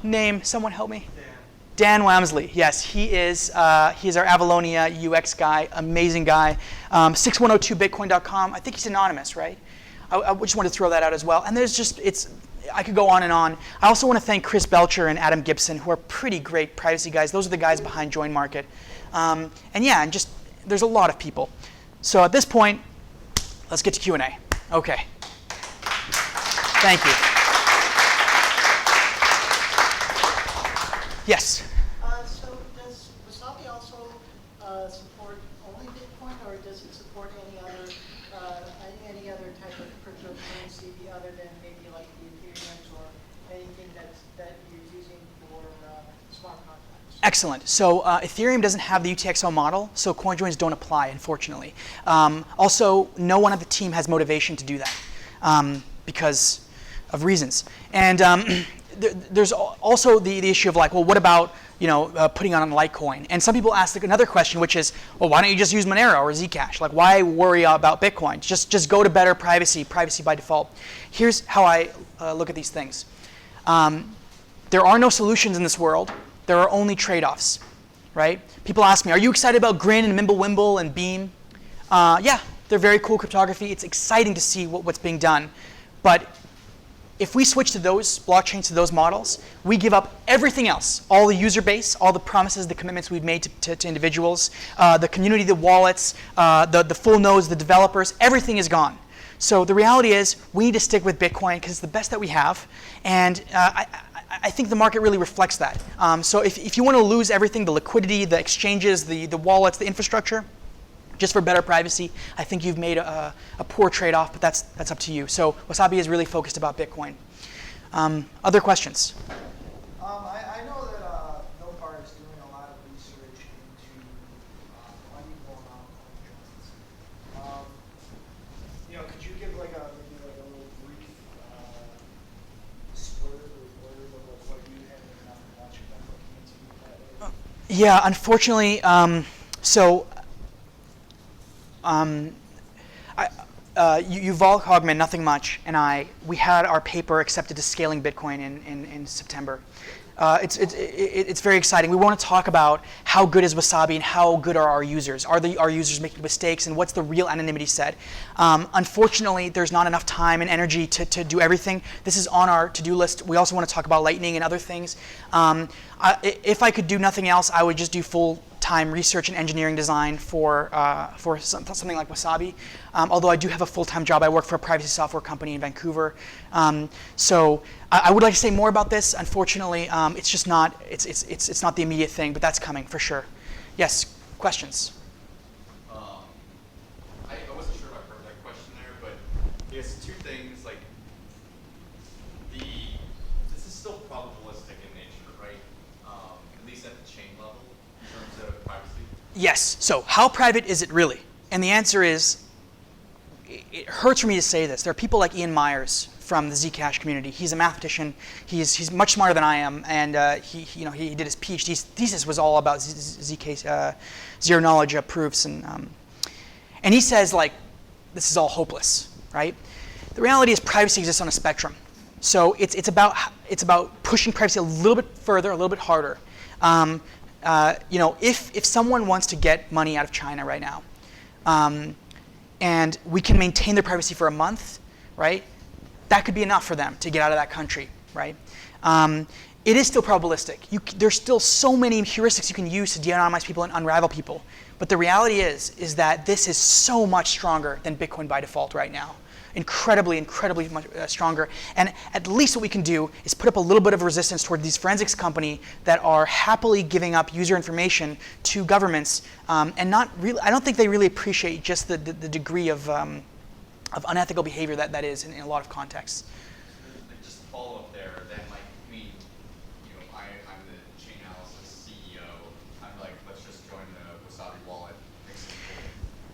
name, someone help me. Dan Wamsley, yes, he is our Avalonia UX guy, amazing guy. 6102bitcoin.com, I think he's anonymous, right? I just wanted to throw that out as well. And there's just, I could go on and on. I also want to thank Chris Belcher and Adam Gibson, who are pretty great privacy guys. Those are the guys behind Join Market. And just, there's a lot of people. So at this point, let's get to Q&A. Okay. Thank you. Yes? So does Wasabi also support only Bitcoin, or does it support any other type of cryptocurrency other than maybe like the Ethereum or anything that you're using for smart contracts? Excellent. So Ethereum doesn't have the UTXO model, so CoinJoins don't apply, unfortunately. Also, no one at the team has motivation to do that because of reasons. And there's also the issue of like, well, what about putting on Litecoin? And some people ask another question, which is, well, why don't you just use Monero or Zcash? Like, why worry about Bitcoin? Just go to better privacy by default. Here's how I look at these things. There are no solutions in this world. There are only trade-offs, right? People ask me, are you excited about Grin and Mimblewimble and Beam? Yeah, they're very cool cryptography. It's exciting to see what's being done. But if we switch to those blockchains, to those models, we give up everything else, all the user base, all the promises, the commitments we've made to individuals, the community, the wallets, the full nodes, the developers, everything is gone. So the reality is we need to stick with Bitcoin because it's the best that we have. And I think the market really reflects that. So if you want to lose everything, the liquidity, the exchanges, the wallets, the infrastructure, just for better privacy, I think you've made a poor trade-off, but that's up to you. So Wasabi is really focused about Bitcoin. Other questions? I know that Nopar is doing a lot of research into unequal amount coins. Could you give maybe a little brief spoiler of what you have been watching and looking into that? Yeah, unfortunately, Yuval Kogman, nothing much, and we had our paper accepted to scaling Bitcoin in September. It's very exciting. We want to talk about how good is Wasabi and how good are our users. Are our users making mistakes, and what's the real anonymity set? Unfortunately, there's not enough time and energy to do everything. This is on our to-do list. We also want to talk about Lightning and other things. If I could do nothing else, I would just do full-time research and engineering design for something like Wasabi. Although I do have a full-time job, I work for a privacy software company in Vancouver. So I would like to say more about this. Unfortunately, it's just not. It's not the immediate thing, but that's coming for sure. Yes, questions. I wasn't sure if I heard that question there, but I guess two things. Like this is still probabilistic in nature, right? At least at the chain level in terms of privacy. Yes. So how private is it really? And the answer is, it hurts for me to say this. There are people like Ian Myers from the Zcash community. He's a mathematician. He's much smarter than I am, and he did his PhD thesis was all about zk zero knowledge proofs, and he says like this is all hopeless, right? The reality is privacy exists on a spectrum. So it's about pushing privacy a little bit further, a little bit harder. If someone wants to get money out of China right now, and we can maintain their privacy for a month, right? That could be enough for them to get out of that country, right? It is still probabilistic. There's still so many heuristics you can use to de-anonymize people and unravel people. But the reality is that this is so much stronger than Bitcoin by default right now. Incredibly much stronger. And at least what we can do is put up a little bit of resistance toward these forensics companies that are happily giving up user information to governments, and not really. I don't think they really appreciate just the degree of unethical behavior that is in a lot of contexts. Just to follow up there, then like me, I'm the chain analysis CEO. I'm like, let's just join the Wasabi wallet.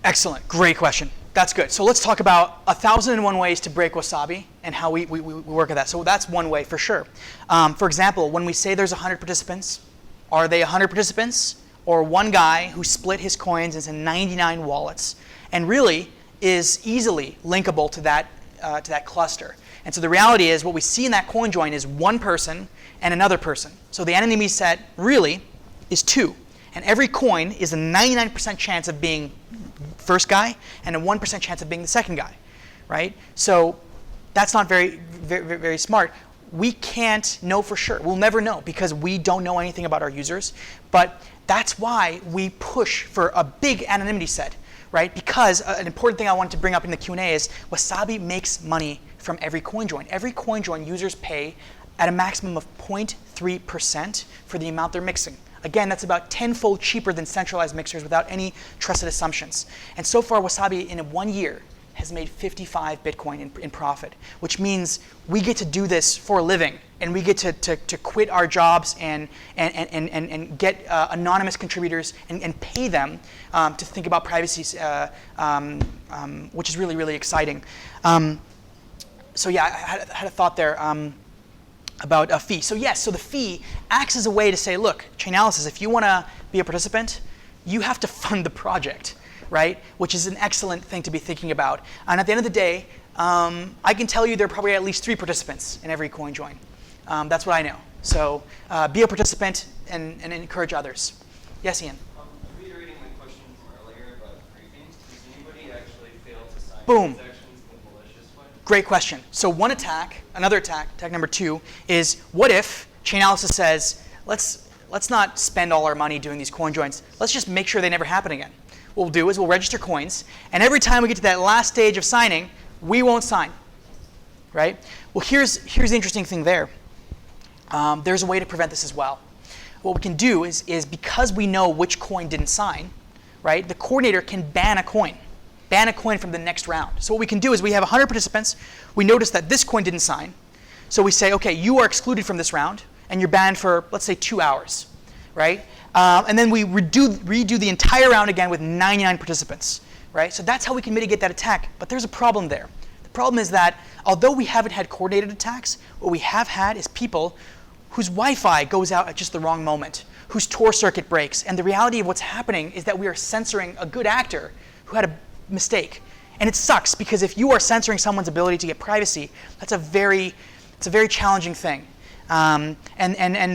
Excellent, great question. That's good. So let's talk about 1,001 ways to break Wasabi and how we work at that. So that's one way for sure. For example, when we say there's 100 participants, are they 100 participants or one guy who split his coins into 99 wallets and really is easily linkable to that cluster? And so the reality is what we see in that coin join is one person and another person. So the anonymity set really is two. And every coin is a 99% chance of being first guy and a 1% chance of being the second guy, right? So that's not very, very, very smart. We can't know for sure. We'll never know because we don't know anything about our users. But that's why we push for a big anonymity set, right? Because an important thing I wanted to bring up in the Q&A is Wasabi makes money from every coin join. Every coin join, users pay at a maximum of 0.3% for the amount they're mixing. Again, that's about 10-fold cheaper than centralized mixers without any trusted assumptions. And so far, Wasabi in 1 year has made 55 Bitcoin in profit, which means we get to do this for a living, and we get to quit our jobs and get anonymous contributors and pay them to think about privacy, which is really, really exciting. So yeah, I had a thought there. About a fee. So yes, so the fee acts as a way to say, look, Chainalysis, if you want to be a participant, you have to fund the project, right? Which is an excellent thing to be thinking about. And at the end of the day, I can tell you there are probably at least 3 participants in every coin join. That's what I know. So be a participant and encourage others. Yes, Ian? Reiterating my question from earlier about briefings, does anybody actually fail to sign Boom. transactions in a malicious way? Great question. So one attack, another attack number 2, is what if Chainalysis says, let's not spend all our money doing these coin joins. Let's just make sure they never happen again. What we'll do is we'll register coins, and every time we get to that last stage of signing, we won't sign, right? Well, here's the interesting thing there. There's a way to prevent this as well. What we can do is because we know which coin didn't sign, right, the coordinator can ban a coin from the next round. So what we can do is we have 100 participants. We notice that this coin didn't sign. So we say, okay, you are excluded from this round, and you're banned for, let's say, 2 hours, right? And then we redo the entire round again with 99 participants, right? So that's how we can mitigate that attack. But there's a problem there. The problem is that although we haven't had coordinated attacks, what we have had is people whose Wi-Fi goes out at just the wrong moment, whose Tor circuit breaks. And the reality of what's happening is that we are censoring a good actor who had a mistake. And it sucks because if you are censoring someone's ability to get privacy, it's a very challenging thing. And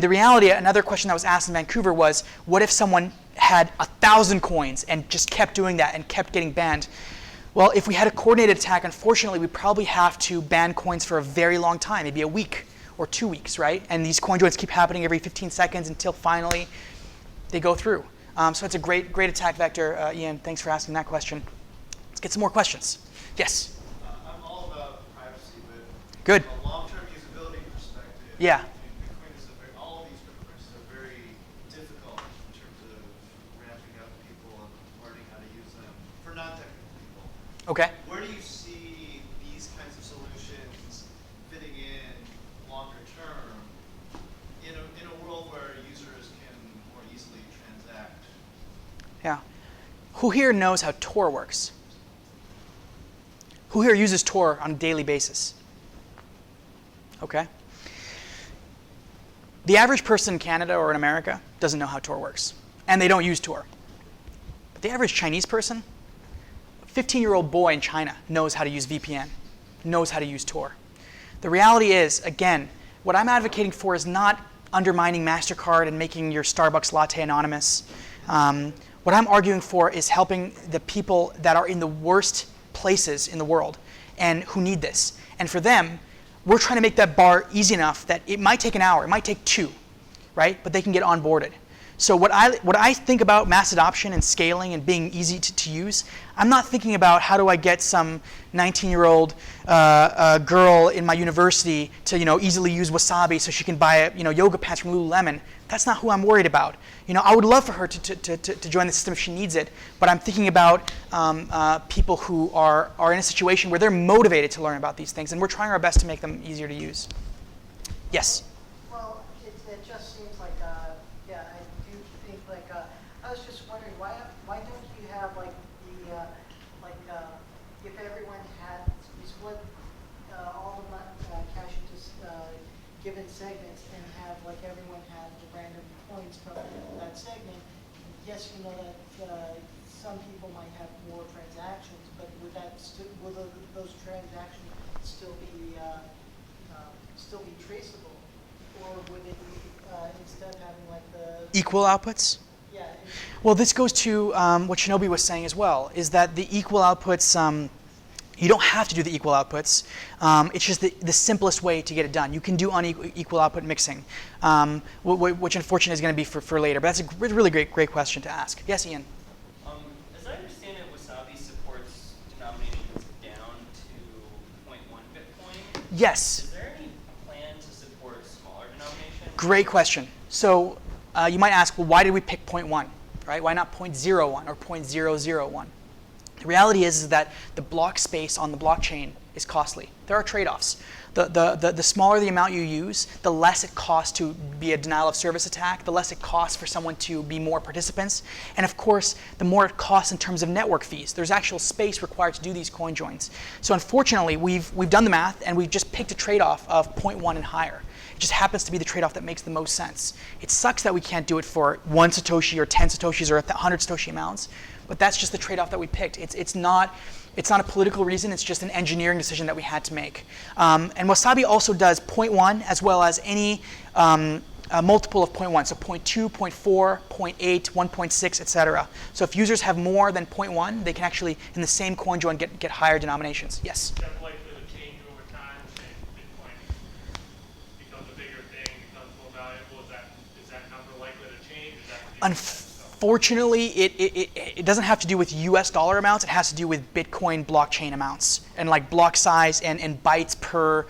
the reality, another question that was asked in Vancouver was, what if someone had 1,000 coins and just kept doing that and kept getting banned? Well, if we had a coordinated attack, unfortunately, we'd probably have to ban coins for a very long time, maybe a week or 2 weeks, right? And these coin joins keep happening every 15 seconds until finally they go through. So it's a great attack vector. Ian, thanks for asking that question. Let's get some more questions. Yes? I'm all about privacy, but Good. from a long-term usability perspective, Yeah. Bitcoin is all of these cryptocurrencies are very difficult in terms of ramping up people and learning how to use them for non-technical people. Okay. Where do you see these kinds of solutions fitting in longer term in a world where users can more easily transact? Yeah. Who here knows how Tor works? Who here uses Tor on a daily basis? Okay. The average person in Canada or in America doesn't know how Tor works, and they don't use Tor. But the average Chinese person, a 15-year-old boy in China, knows how to use VPN, knows how to use Tor. The reality is, again, what I'm advocating for is not undermining MasterCard and making your Starbucks latte anonymous. What I'm arguing for is helping the people that are in the worst places in the world and who need this. And for them, we're trying to make that bar easy enough that it might take an hour, it might take 2, right? But they can get onboarded. So what I think about mass adoption and scaling and being easy to use, I'm not thinking about how do I get some 19-year-old girl in my university to easily use Wasabi so she can buy yoga pants from Lululemon. That's not who I'm worried about. I would love for her to join the system if she needs it, but I'm thinking about people who are in a situation where they're motivated to learn about these things, and we're trying our best to make them easier to use. Yes? Well, it just seems like, yeah, I do think I was just wondering, why don't you have if everyone had, you split all the cash into given segments and have everyone have the random points from that segment. Yes, that some people might have more transactions, but would those transactions still be traceable, or would it be instead of having the Equal outputs? yeah? Well, this goes to what Shinobi was saying as well, is that the equal outputs, you don't have to do the equal outputs. It's just the simplest way to get it done. You can do unequal output mixing, which unfortunately is going to be for later. But that's a really great question to ask. Yes, Ian? As I understand it, Wasabi supports denominations down to 0.1 Bitcoin. Yes. Is there any plan to support smaller denominations? Great question. So you might ask, well, why did we pick 0.1, right? Why not 0.01 or 0.001? The reality is that the block space on the blockchain is costly. There are trade-offs. The smaller the amount you use, the less it costs to be a denial of service attack, the less it costs for someone to be more participants, and of course, the more it costs in terms of network fees. There's actual space required to do these coin joins. So unfortunately, we've done the math and we've just picked a trade-off of 0.1 and higher. It just happens to be the trade-off that makes the most sense. It sucks that we can't do it for 1 Satoshi or 10 Satoshis or 100 Satoshi amounts, but that's just the trade-off that we picked. It's not a political reason, it's just an engineering decision that we had to make. And Wasabi also does 0.1 as well as any multiple of 0.1, so 0.2, 0.4, 0.8, 1.6, etc. So if users have more than 0.1, they can actually, in the same coin join, get higher denominations. Yes? Is that likely to change over time? Say Bitcoin becomes a bigger thing, becomes more valuable. Is that number likely to change? Is that Unfortunately, it doesn't have to do with US dollar amounts. It has to do with Bitcoin blockchain amounts and block size and bytes per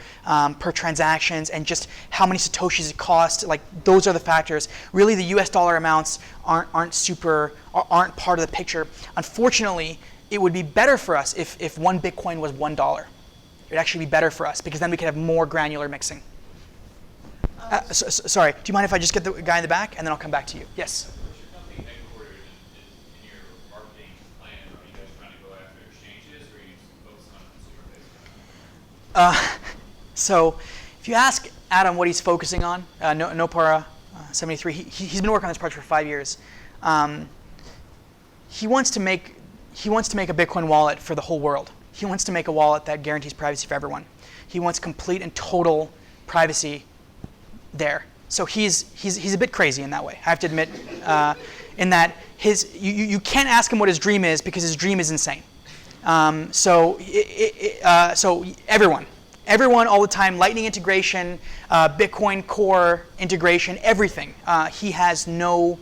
transactions and just how many Satoshis it costs. Those are the factors. Really, the US dollar amounts aren't part of the picture. Unfortunately, it would be better for us if 1 Bitcoin was $1. It would actually be better for us because then we could have more granular mixing. Sorry, do you mind if I just get the guy in the back and then I'll come back to you? Yes. What's your company headquartered in your marketing plan? Are you guys trying to go after exchanges or are you focused on consumer-based? So if you ask Adam what he's focusing on, Nopara 73, he's been working on this project for 5 years. He wants to make a Bitcoin wallet for the whole world. He wants to make a wallet that guarantees privacy for everyone. He wants complete and total privacy there. So he's a bit crazy in that way, I have to admit, in that you can't ask him what his dream is because his dream is insane. So everyone all the time, Lightning integration, Bitcoin Core integration, everything. He has no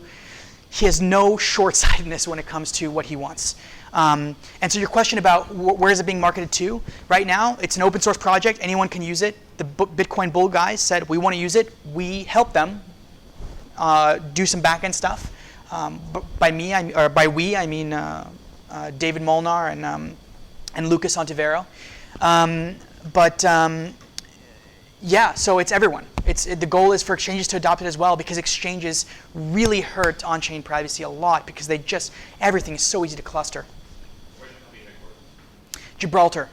short-sightedness when it comes to what he wants. And so your question about where is it being marketed to? Right now, it's an open source project. Anyone can use it. The Bitcoin Bull guys said, we want to use it. We help them do some back-end stuff. But by we, I mean David Molnar and Lucas Ontivero. Yeah, so it's everyone. The goal is for exchanges to adopt it as well, because exchanges really hurt on-chain privacy a lot because everything is so easy to cluster. Where's the company headquartered? Gibraltar.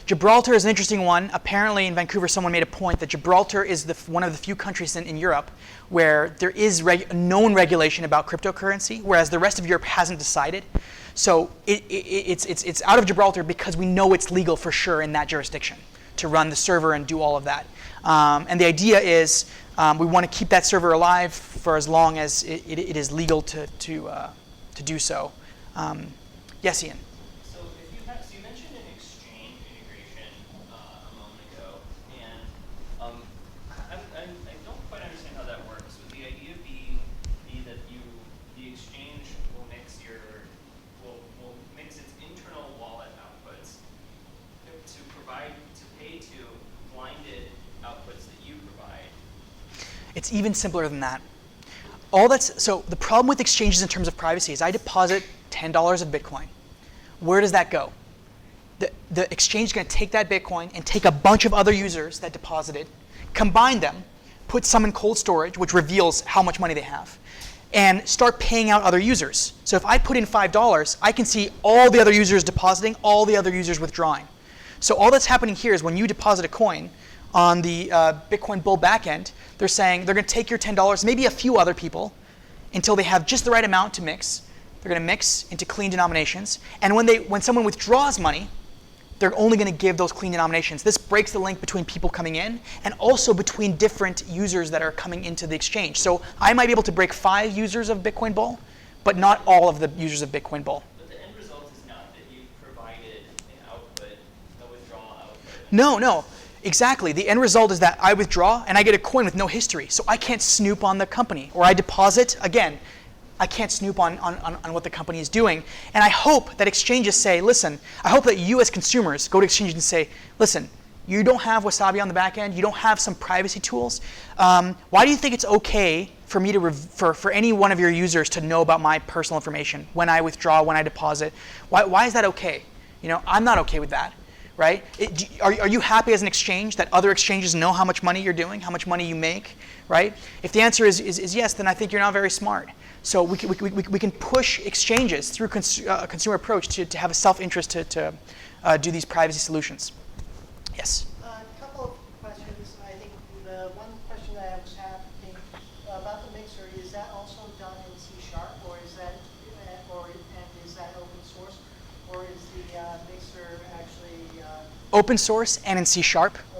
Gibraltar is an interesting one. Apparently in Vancouver, someone made a point that Gibraltar is one of the few countries in Europe where there is known regulation about cryptocurrency, whereas the rest of Europe hasn't decided. So it's out of Gibraltar because we know it's legal for sure in that jurisdiction to run the server and do all of that. And the idea is we want to keep that server alive for as long as it is legal to do so. Yes, Ian? So you mentioned an exchange integration a moment ago, and I don't quite understand how that works. Would the idea be that the exchange will mix its internal wallet outputs to pay to blinded outputs that you provide? It's even simpler than that. So the problem with exchanges in terms of privacy is I deposit $10 of Bitcoin. Where does that go? The exchange is going to take that Bitcoin and take a bunch of other users that deposited, combine them, put some in cold storage, which reveals how much money they have, and start paying out other users. So if I put in $5, I can see all the other users depositing, all the other users withdrawing. So all that's happening here is when you deposit a coin on the Bitcoin Bull backend, they're saying they're going to take your $10, maybe a few other people, until they have just the right amount to mix. They're going to mix into clean denominations. And when someone withdraws money, they're only going to give those clean denominations. This breaks the link between people coming in and also between different users that are coming into the exchange. So I might be able to break 5 users of Bitcoin Bull, but not all of the users of Bitcoin Bull. But the end result is not that you've provided an output, a withdrawal output. No. Exactly. The end result is that I withdraw and I get a coin with no history. So I can't snoop on the company. Or I deposit, again, I can't snoop on what the company is doing. And I hope that exchanges say, listen, I hope that you as consumers go to exchanges and say, listen, you don't have Wasabi on the back end, you don't have some privacy tools. Why do you think it's okay for me for any one of your users to know about my personal information when I withdraw, when I deposit? Why is that okay? I'm not okay with that. Right? Are you happy as an exchange that other exchanges know how much money you're doing, how much money you make? Right? If the answer is yes, then I think you're not very smart. So we can push exchanges through a consumer approach to have a self-interest to do these privacy solutions. Yes? A couple of questions. I think the one question that I was having about the mixer, is that also done in C#, or is that open source, or is the mixer actually open source and in C#.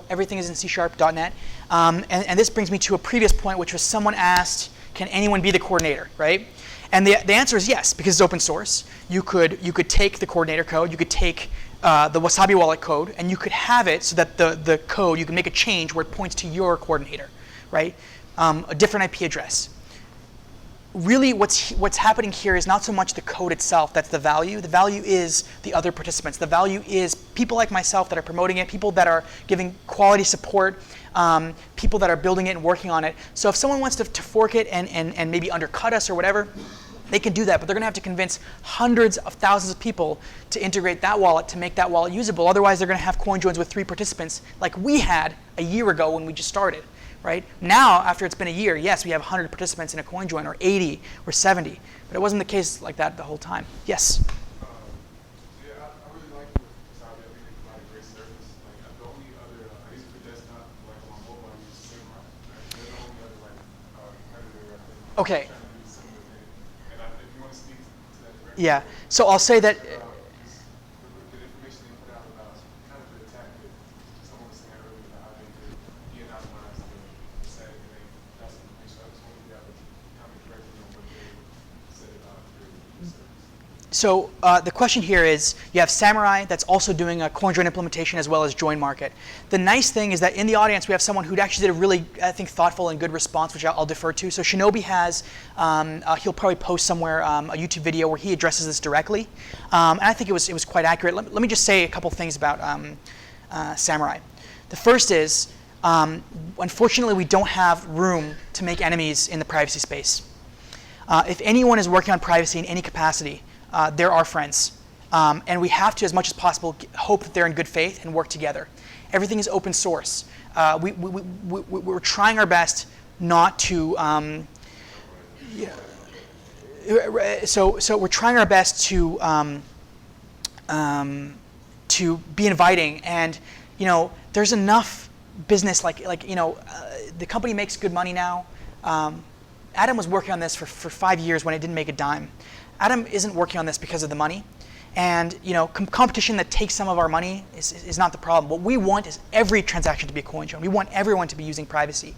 Everything is in C#.net. And this brings me to a previous point, which was someone asked, can anyone be the coordinator, right? And the answer is yes, because it's open source. You could take the coordinator code, you could take the Wasabi wallet code, and you could have it so that the code, you can make a change where it points to your coordinator, right? A different IP address. Really, what's happening here is not so much the code itself that's the value. The value is the other participants. The value is people like myself that are promoting it, people that are giving quality support, people that are building it and working on it. So if someone wants to fork it and maybe undercut us or whatever, they can do that, but they're going to have to convince hundreds of thousands of people to integrate that wallet to make that wallet usable. Otherwise, they're going to have coin joins with 3 participants like we had a year ago when we just started. Right? Now, after it's been a year, yes, we have 100 participants in a coin join, or 80, or 70, but it wasn't the case like that the whole time. Yes? Yeah, I really like it with Wasabi. I think they provide a great service. Like the only other, I use it for desktop, like on my mobile, I use Samurai. Right? They're the only other competitor I think. Okay. Trying to do a similar thing. And if you want to speak to that directly. Yeah. So I'll say that. The information they put out about kind of the attack that someone was saying earlier about how they could de-anonymize the setting and they So the question here is, you have Samurai that's also doing a CoinJoin implementation as well as Join Market. The nice thing is that in the audience we have someone who actually did a really, I think, thoughtful and good response, which I'll defer to. So Shinobi has, he'll probably post somewhere a YouTube video where he addresses this directly. And I think it was quite accurate. Let me just say a couple things about Samurai. The first is, unfortunately, we don't have room to make enemies in the privacy space. If anyone is working on privacy in any capacity, they're our friends. And we have to, as much as possible, hope that they're in good faith and work together. Everything is open source. We're trying our best not to, so we're trying our best to be inviting. And, there's enough business, the company makes good money now. Adam was working on this for 5 years when it didn't make a dime. Adam isn't working on this because of the money. And competition that takes some of our money is not the problem. What we want is every transaction to be a CoinJoin. We want everyone to be using privacy.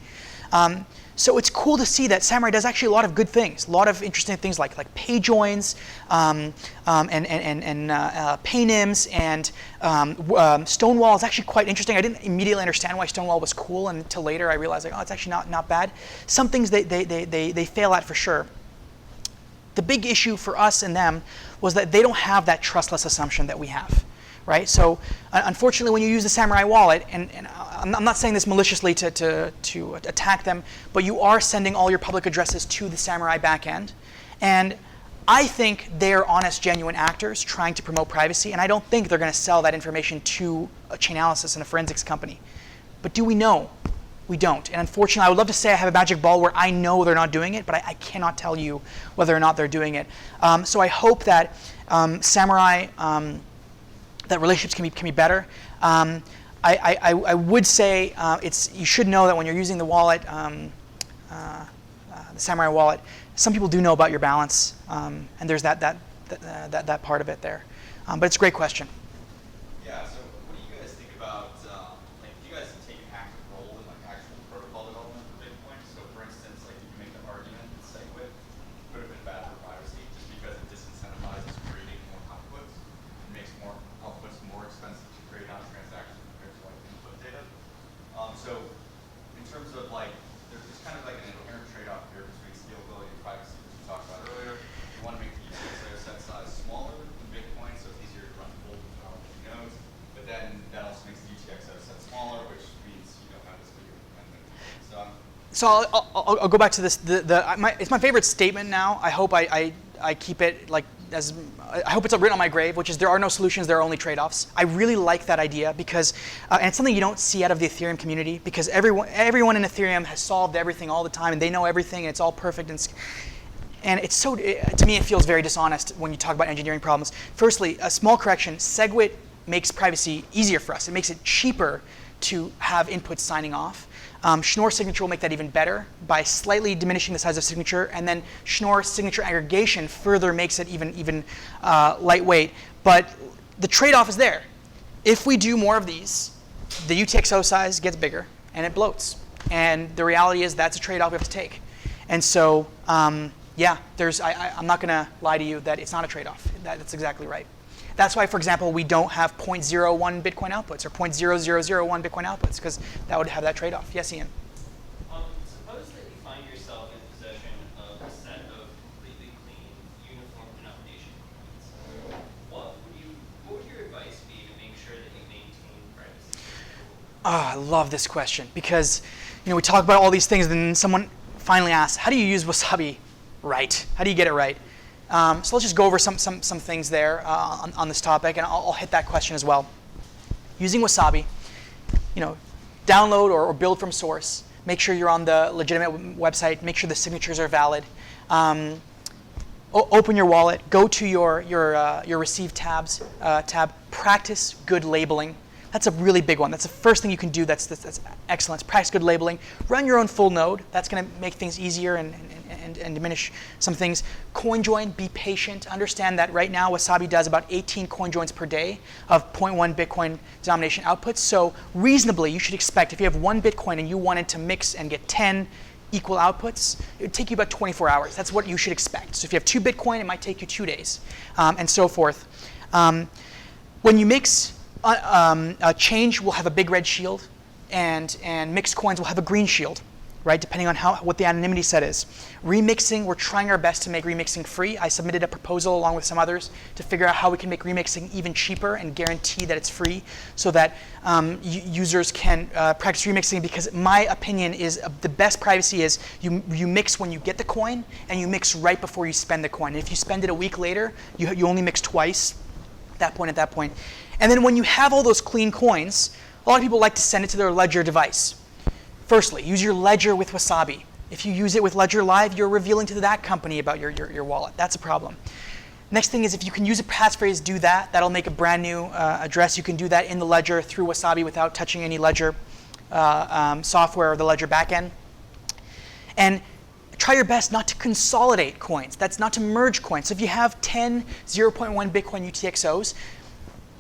So it's cool to see that Samurai does actually a lot of good things, a lot of interesting things like pay joins and paynims and Stonewall is actually quite interesting. I didn't immediately understand why Stonewall was cool until later I realized it's actually not bad. Some things they fail at for sure. The big issue for us and them was that they don't have that trustless assumption that we have, right? So unfortunately, when you use the Samurai wallet, and I'm not saying this maliciously to attack them, but you are sending all your public addresses to the Samurai backend, and I think they're honest, genuine actors trying to promote privacy, and I don't think they're going to sell that information to a Chainalysis and a forensics company. But do we know? We don't. And unfortunately, I would love to say I have a magic ball where I know they're not doing it, but I cannot tell you whether or not they're doing it. So I hope that Samurai, that relationships can be better. I would say you should know that when you're using the wallet, the Samurai wallet, some people do know about your balance, and there's that part of it there. But it's a great question. Yeah, so what do you guys think about, do you guys take an active role in actual protocol development for Bitcoin? So for instance, you can make the argument that SegWit could have been bad for privacy just because it disincentivizes creating more outputs and makes more outputs more expensive to create on transactions compared to input data. So in terms of there's kind of an inherent trade-off here between scalability and privacy, which we talked about earlier. You want to make the UTXO set size smaller than Bitcoin, so it's easier to run full nodes. But then that also makes the UTXO set smaller, which means you don't have this big independent. So I'll go back to this. It's my favorite statement now. I hope I keep it I hope it's written on my grave, which is there are no solutions, there are only trade-offs. I really like that idea because, and it's something you don't see out of the Ethereum community because everyone in Ethereum has solved everything all the time and they know everything and it's all perfect and it's so, to me it feels very dishonest when you talk about engineering problems. Firstly, a small correction, SegWit makes privacy easier for us. It makes it cheaper to have inputs signing off. Schnorr signature will make that even better by slightly diminishing the size of signature, and then Schnorr signature aggregation further makes it even lightweight. But the trade-off is there. If we do more of these, the UTXO size gets bigger and it bloats. And the reality is that's a trade-off we have to take. And so, yeah, I'm not going to lie to you that it's not a trade-off. That's exactly right. That's why, for example, we don't have 0.01 Bitcoin outputs or 0.0001 Bitcoin outputs, because that would have that trade-off. Yes, Ian? Suppose that you find yourself in possession of a set of completely clean, uniform denomination coins. What would your advice be to make sure that you maintain privacy? I love this question because we talk about all these things, and then someone finally asks, how do you use Wasabi right? How do you get it right? So let's just go over some things there on this topic, and I'll hit that question as well. Using Wasabi, download or build from source. Make sure you're on the legitimate website. Make sure the signatures are valid. Open your wallet. Go to your received tab. Practice good labeling. That's a really big one. That's the first thing you can do. That's excellent. Practice good labeling. Run your own full node. That's going to make things easier and diminish some things. CoinJoin, be patient. Understand that right now Wasabi does about 18 CoinJoins per day of 0.1 Bitcoin denomination outputs. So reasonably, you should expect if you have 1 Bitcoin and you wanted to mix and get 10 equal outputs, it would take you about 24 hours. That's what you should expect. So if you have 2 Bitcoin, it might take you 2 days, and so forth. When you mix, change will have a big red shield, and mixed coins will have a green shield, right, depending on what the anonymity set is. Remixing, we're trying our best to make remixing free. I submitted a proposal along with some others to figure out how we can make remixing even cheaper and guarantee that it's free so that users can practice remixing, because my opinion is the best privacy is you mix when you get the coin and you mix right before you spend the coin. And if you spend it a week later, you only mix twice at that point. And then when you have all those clean coins, a lot of people like to send it to their Ledger device. Firstly, use your Ledger with Wasabi. If you use it with Ledger Live, you're revealing to that company about your wallet. That's a problem. Next thing is, if you can use a passphrase, do that. That'll make a brand new address. You can do that in the Ledger through Wasabi without touching any Ledger software or the Ledger backend. And try your best not to consolidate coins. That's not to merge coins. So if you have 10 0.1 Bitcoin UTXOs,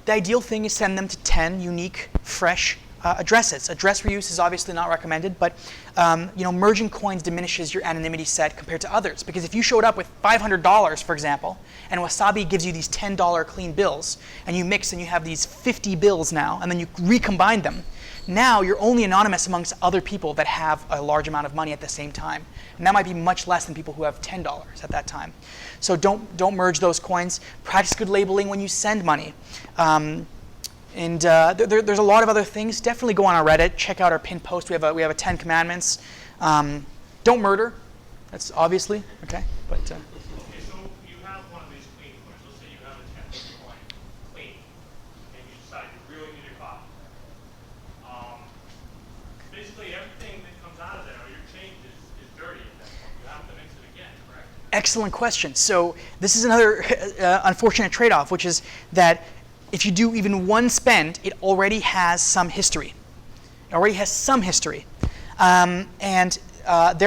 the ideal thing is send them to 10 unique, fresh addresses. Address reuse is obviously not recommended, but merging coins diminishes your anonymity set compared to others. Because if you showed up with $500, for example, and Wasabi gives you these $10 clean bills, and you mix and you have these 50 bills now, and then you recombine them, now you're only anonymous amongst other people that have a large amount of money at the same time. And that might be much less than people who have $10 at that time. So don't merge those coins. Practice good labeling when you send money. And there's a lot of other things. Definitely go on our Reddit. Check out our pinned post. We have a 10 commandments. Don't murder. That's obviously okay. But Okay, so you have one of these clean coins. Let's say you have a 10 coin clean, and you decide you really need a copy. Basically, everything that comes out of there, or your change is dirty at that point. You have to mix it again, correct? excellent question. So this is another unfortunate trade-off, which is that if you do even one spend, it already has some history. It already has some history. There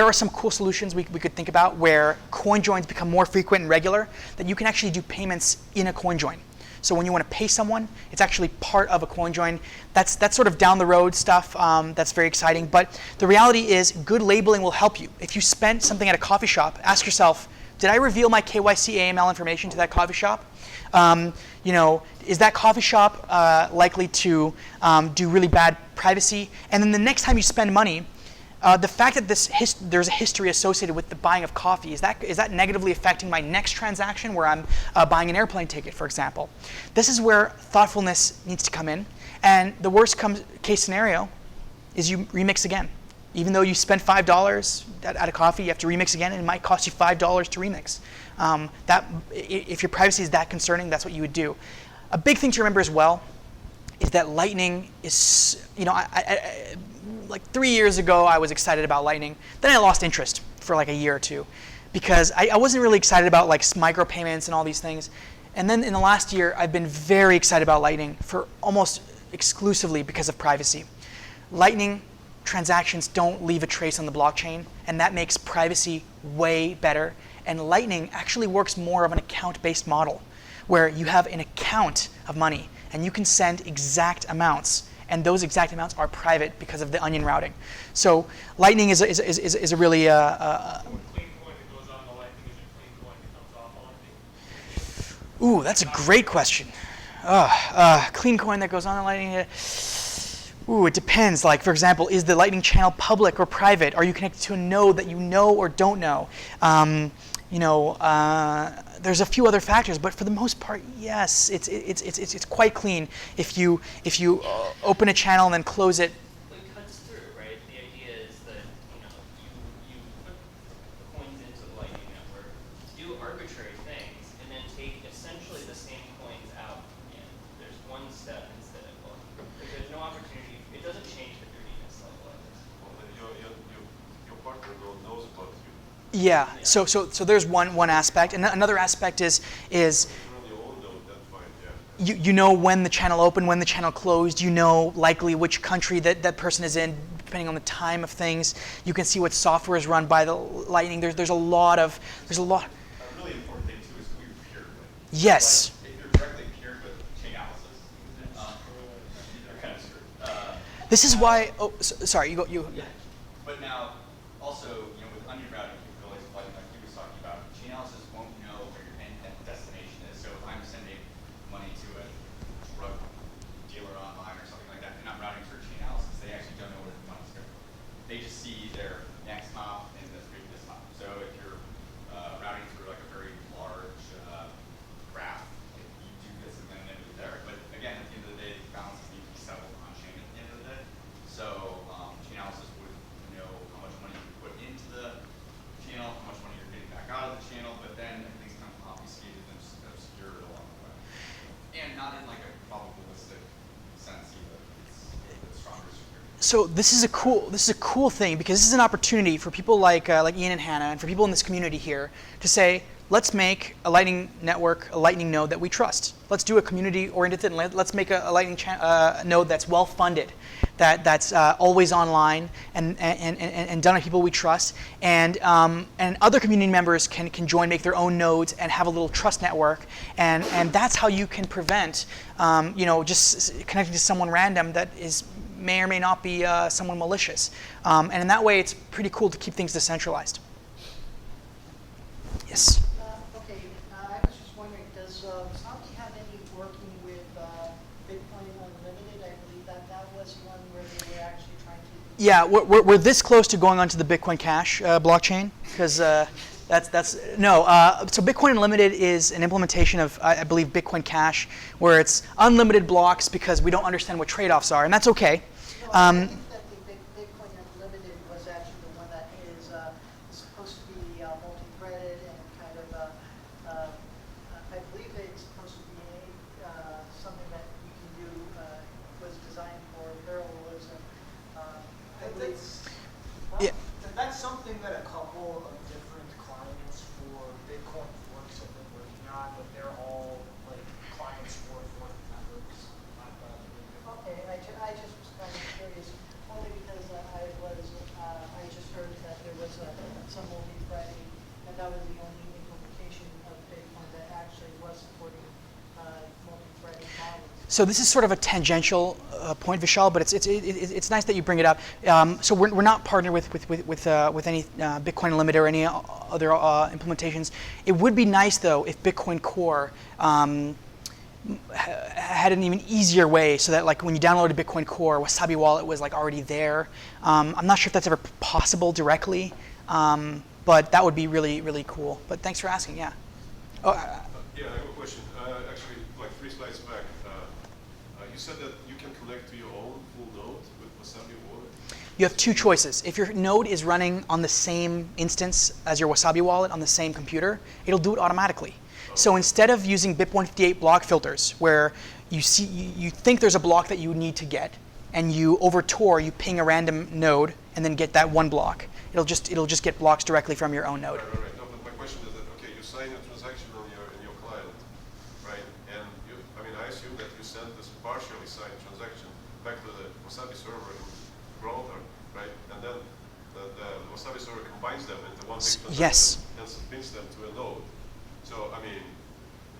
are some cool solutions we could think about where coin joins become more frequent and regular, that you can actually do payments in a coin join. So when you want to pay someone, it's actually part of a coin join. That's sort of down the road stuff. That's very exciting. But the reality is good labeling will help you. If you spent something at a coffee shop, ask yourself, did I reveal my KYC AML information to that coffee shop? Is that coffee shop likely to do really bad privacy? And then the next time you spend money, the fact that there's a history associated with the buying of coffee, is that negatively affecting my next transaction where I'm buying an airplane ticket, for example? This is where thoughtfulness needs to come in. And the worst case scenario is you remix again. Even though you spent $5 at a coffee, you have to remix again, and it might cost you $5 to remix. If your privacy is that concerning, that's what you would do. A big thing to remember as well is that Lightning is, like 3 years ago, I was excited about Lightning. Then I lost interest for like a year or two because I wasn't really excited about like micropayments and all these things. And then in the last year, I've been very excited about Lightning for almost exclusively because of privacy. Lightning transactions don't leave a trace on the blockchain, and that makes privacy way better. And Lightning actually works more of an account-based model where you have an account of money and you can send exact amounts, and those exact amounts are private because of the onion routing. So Lightning is a really Clean coin that goes on the Lightning is a clean coin that comes off on Lightning? Ooh, that's a great question. Clean coin that goes on the Lightning. Ooh, it depends. Like, for example, is the Lightning channel public or private? Are you connected to a node that you know or don't know? There's a few other factors, but for the most part, yes, it's quite clean. If you open a channel and then close it. It cuts through, right? The idea is that you put the coins into the Lightning network, do arbitrary things, and then take essentially the same coins out. And there's one step instead of one. Like, there's no opportunity. It doesn't change the dirtiness level of this. Well, your partner knows about you. Yeah. So there's one aspect, and another aspect is you know when the channel opened, when the channel closed. You know likely which country that person is in, depending on the time of things. You can see what software is run by the Lightning. There's a lot. A really important thing too is who you're paired with. Yes. Like, if you're directly paired with Chainalysis, you're kind of screwed. This is why. Oh, sorry. You go. You. Yeah. But now, also, with onion routing capabilities, like he was talking about, chain analysis won't know where your end destination is. So if I'm sending money to a drug dealer online or something like that, and I'm routing through chain analysis, they actually don't know where the money's going. They just see their next hop and the previous hop. So if you're routing through like a very large graph, you do get some anonymity there. But again, at the end of the day, the balances need to be settled on chain at the end of the day. So chain analysis would know how much money you put into the channel, how much money you're getting back out of the channel, but then everything's kind of obfuscated and obscured along the way. And not in like a probabilistic sense either. It's stronger security. So this is a cool thing, because this is an opportunity for people like Ian and Hannah, and for people in this community here to say, let's make a Lightning network, a Lightning node that we trust. Let's do a community-oriented thing. Let's make a Lightning node that's well-funded, that's always online and done by people we trust. And other community members can join, make their own nodes, and have a little trust network. And that's how you can prevent, just connecting to someone random that may or may not be someone malicious. And in that way, it's pretty cool to keep things decentralized. Yes. Okay, I was just wondering, does Wasabi have any working with Bitcoin Unlimited? I believe that was one where they were actually trying to. Yeah, we're this close to going onto the Bitcoin Cash blockchain, because so Bitcoin Unlimited is an implementation of, I believe, Bitcoin Cash, where it's unlimited blocks because we don't understand what trade-offs are, and that's okay. No, I think that the Bitcoin Unlimited was actually the one that is supposed to be multi-threaded and kind of, I believe it's supposed to be something that you can do, was designed for parallelism. I believe. Yeah. That's something that a couple of different clients for Bitcoin forks have been working on, but they're all like clients for fork networks. Okay, I just was kind of curious, only because I just heard that there was some multi-threading, and that was the only implementation of Bitcoin that actually was supporting multi-threading models. So this is sort of a tangential point, Vishal, but it's nice that you bring it up. So we're not partnered with any Bitcoin Unlimited or any other implementations. It would be nice though if Bitcoin Core had an even easier way, so that like when you downloaded Bitcoin Core, Wasabi Wallet was like already there. I'm not sure if that's ever possible directly, but that would be really, really cool. But thanks for asking. Yeah. Oh, yeah, I have a question. Actually, like 3 slides back, you said that you can connect to your own full node with Wasabi Wallet. you have two choices. If your node is running on the same instance as your Wasabi wallet on the same computer, it'll do it automatically. So instead of using BIP158 block filters, where you think there's a block that you need to get, and you over Tor you ping a random node and then get that one block, it'll just get blocks directly from your own node. Right. No, but my question is that okay, you sign a transaction in your client, right? And I assume that you send this partially signed transaction back to the Wasabi server in browser, right? And then the Wasabi server combines them into one big transaction Yes. and submits them to a node. So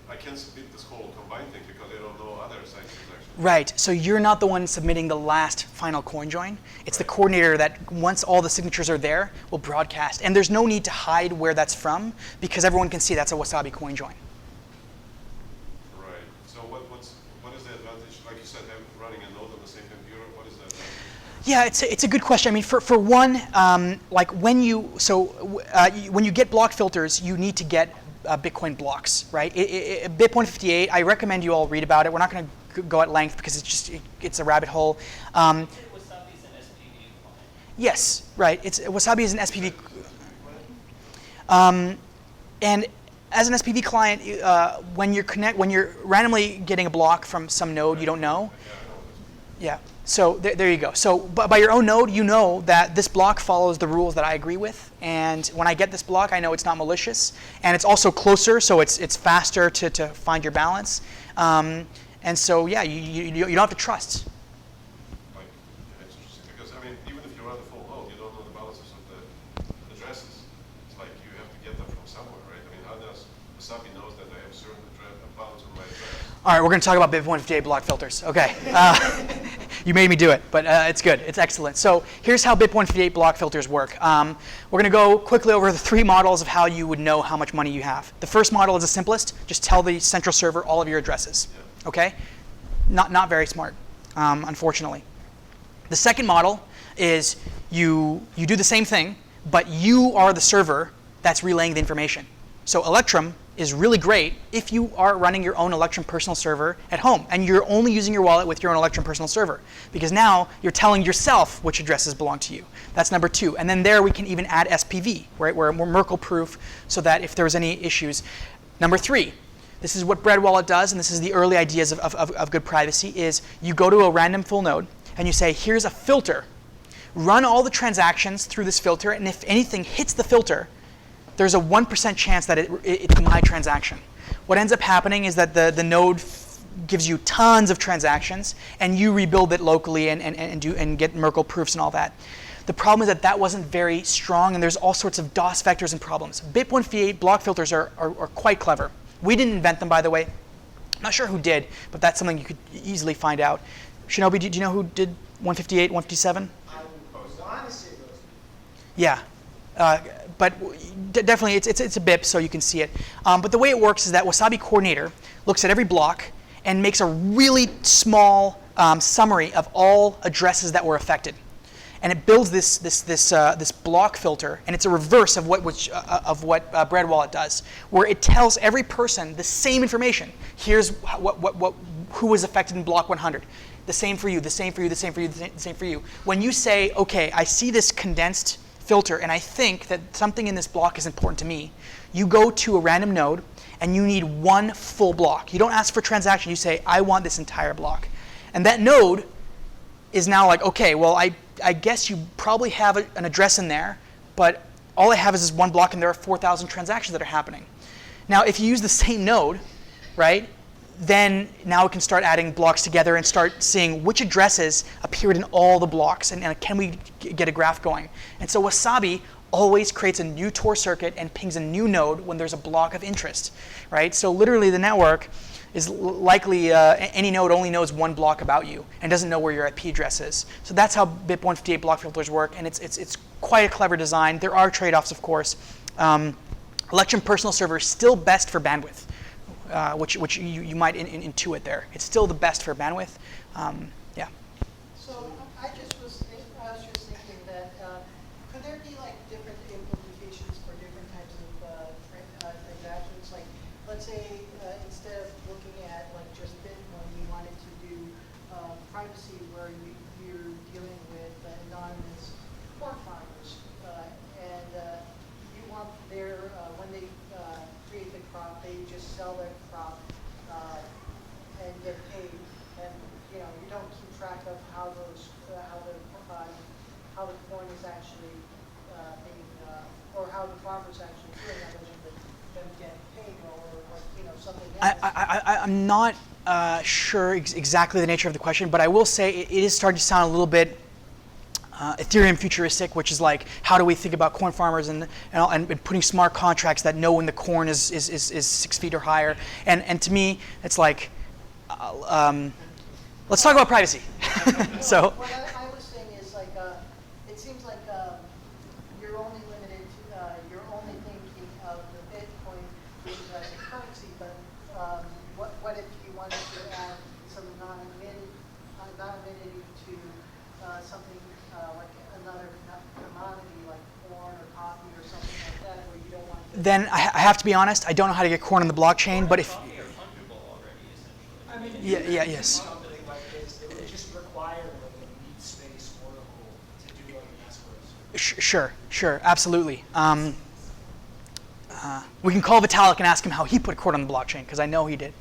I can't submit this whole combined thing because I don't know other signed transactions. Right. So you're not the one submitting the last final coin join. It's the coordinator that, once all the signatures are there, will broadcast. And there's no need to hide where that's from because everyone can see that's a Wasabi coin join. Right. So what is the advantage? Like you said, running a node on the same computer. What is the advantage? Yeah, it's a good question. I mean, for one, like when you get block filters, you need to get Bitcoin blocks, right? BIP158, I recommend you all read about it. We're not going to go at length because it's a rabbit hole. Wasabi is an SPV client. Yes, right. Wasabi is an SPV. And as an SPV client, when you're randomly getting a block from some node you don't know, yeah. So there you go. So by your own node, you know that this block follows the rules that I agree with, and when I get this block, I know it's not malicious, and it's also closer, so it's faster to find your balance, and so yeah, you don't have to trust. Like, it's interesting because even if you run the full node, you don't know the balances of the addresses. It's like you have to get them from somewhere, right? How does Wasabi knows that I have certain balance on my address? All right, we're going to talk about BIP158 block filters. Okay. You made me do it, but it's good. It's excellent. So here's how BIP158 block filters work. We're going to go quickly over the 3 models of how you would know how much money you have. The first model is the simplest. Just tell the central server all of your addresses. Okay? Not very smart, unfortunately. The second model is you do the same thing, but you are the server that's relaying the information. So Electrum is really great if you are running your own Electrum personal server at home and you're only using your wallet with your own Electrum personal server, because now you're telling yourself which addresses belong to you. That's number 2. And then there we can even add SPV, right? We're Merkle proof so that if there's any issues. Number 3, this is what Bread Wallet does, and this is the early ideas of good privacy, is you go to a random full node and you say, here's a filter. Run all the transactions through this filter, and if anything hits the filter, there's a 1% chance that it's my transaction. What ends up happening is that the node gives you tons of transactions, and you rebuild it locally and get Merkle proofs and all that. The problem is that wasn't very strong, and there's all sorts of DOS vectors and problems. BIP158 block filters are quite clever. We didn't invent them, by the way. I'm not sure who did, but that's something you could easily find out. Shinobi, do you know who did 158, 157? I want to say those. Yeah. But definitely, it's a BIP, so you can see it. But the way it works is that Wasabi Coordinator looks at every block and makes a really small summary of all addresses that were affected, and it builds this block filter, and it's a reverse of what Bread Wallet does, where it tells every person the same information. Here's who was affected in block 100. The same for you. The same for you. The same for you. The same for you. When you say, okay, I see this condensed filter, and I think that something in this block is important to me, you go to a random node and you need one full block. You don't ask for transaction. You say, I want this entire block. And that node is now like, okay, well, I guess you probably have an address in there, but all I have is this one block, and there are 4,000 transactions that are happening. Now, if you use the same node, right, then now we can start adding blocks together and start seeing which addresses appeared in all the blocks, and can we get a graph going. And so Wasabi always creates a new Tor circuit and pings a new node when there's a block of interest, right? So literally the network is likely, any node only knows one block about you and doesn't know where your IP address is. So that's how BIP158 block filters work, and it's quite a clever design. There are trade-offs, of course. Electrum personal server is still best for bandwidth. Which you might intuit there. It's still the best for bandwidth. Yeah. So I was just thinking that could there be like different implementations for different types of transactions? Like, let's say instead of looking at like just Bitcoin, you wanted to do privacy where you're dealing with anonymous corn farmers, and you want their when they create the crop, they just sell their crop and get paid, and you don't keep track of how the corn is actually being or how the farmer's actually doing other than them getting paid or something else. I'm not sure exactly the nature of the question, but I will say it is starting to sound a little bit Ethereum futuristic, which is like, how do we think about corn farmers and putting smart contracts that know when the corn is 6 feet or higher. And to me, it's like, let's talk about privacy. So. What I was saying is like, it seems like you're only limited to, you're only thinking of the Bitcoin as a currency, but what if you wanted to add some anonymity to something like another commodity like corn or coffee or something like that, where you don't want to. Then I have to be honest, I don't know how to get corn on the blockchain, but if. Coffee are fungible already, essentially. I mean, Yes. something like this, it would just require like a neat space oracle to do like an escrow. Sure, absolutely. We can call Vitalik and ask him how he put corn on the blockchain, because I know he did.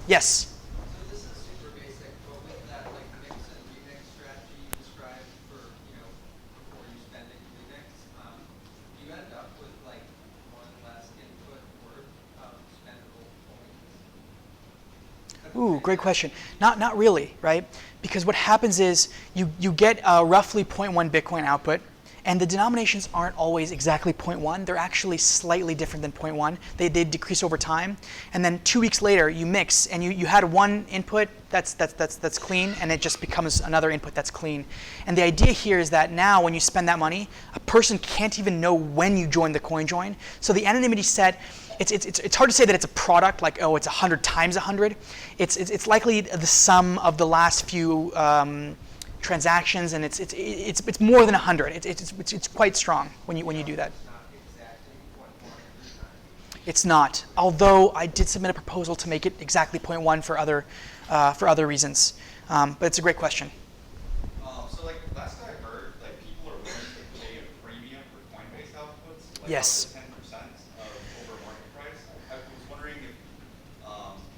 Yes. So this is super basic, but with that like mix and remix strategy you described for, before you spend it, remix, do you end up with like one less input worth of spendable coins? Ooh, great question. Not really, right? Because what happens is you get roughly 0.1 Bitcoin output, and the denominations aren't always exactly 0.1. They're actually slightly different than 0.1. They decrease over time, and then 2 weeks later you mix, and you had one input that's clean, and it just becomes another input that's clean. And the idea here is that now when you spend that money, a person can't even know when you joined the coin join. So the anonymity set, it's hard to say that it's a product, like, oh, it's 100 times 100. It's likely the sum of the last few transactions, and it's more than 100. It's quite strong when you do that. It's not. Although I did submit a proposal to make it exactly 0.1 for other reasons. But it's a great question. So like last I heard, like people are willing to pay a premium for Coinbase outputs, like Yes. up to 10% of over market price. I was wondering if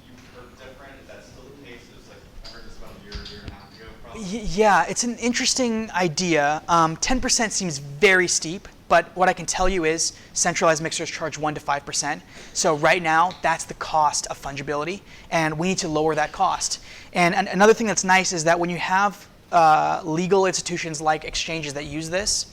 you've heard different, if that's still the case. It was like I heard this about a year and a half ago probably. Yeah, it's an interesting idea. 10% seems very steep, but what I can tell you is centralized mixers charge 1 to 5%. So right now, that's the cost of fungibility, and we need to lower that cost. And another thing that's nice is that when you have legal institutions like exchanges that use this,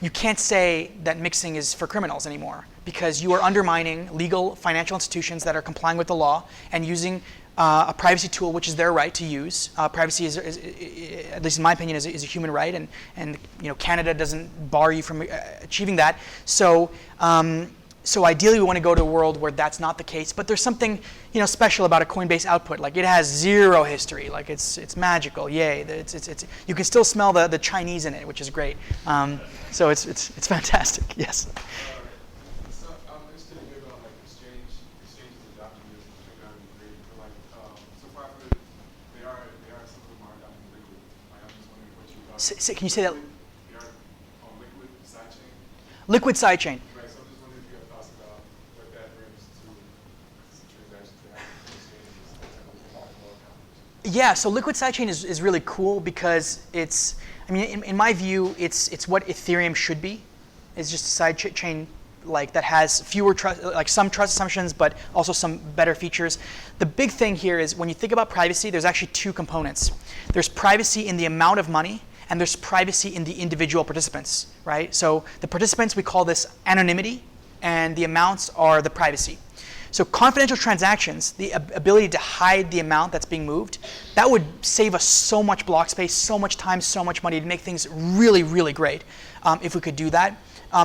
you can't say that mixing is for criminals anymore, because you are undermining legal financial institutions that are complying with the law and using a privacy tool, which is their right to use. Privacy is, at least in my opinion, is a human right, and Canada doesn't bar you from achieving that. So so ideally, we want to go to a world where that's not the case. But there's something special about a Coinbase output. Like, it has zero history. Like, it's magical. Yay! You can still smell the Chinese in it, which is great. So it's fantastic. Yes. So I'm interested in hearing about like exchanges adopting this, which I think that would be great. But like so far, I've heard they are some of them are adopting liquid. Like, I'm just wondering what you thought. Can you say that? They are on liquid sidechain. Liquid sidechain. Right. So I'm just wondering if you have thoughts about what that brings to transactions that happen in exchanges and more accomplished. Yeah, so liquid sidechain is really cool because in my view, it's what Ethereum should be. It's just a side chain that has fewer some trust assumptions, but also some better features. The big thing here is when you think about privacy, there's actually two components. There's privacy in the amount of money, and there's privacy in the individual participants, right? So the participants, we call this anonymity, and the amounts are the privacy. So confidential transactions, the ability to hide the amount that's being moved, that would save us so much block space, so much time, so much money to make things really, really great. If we could do that,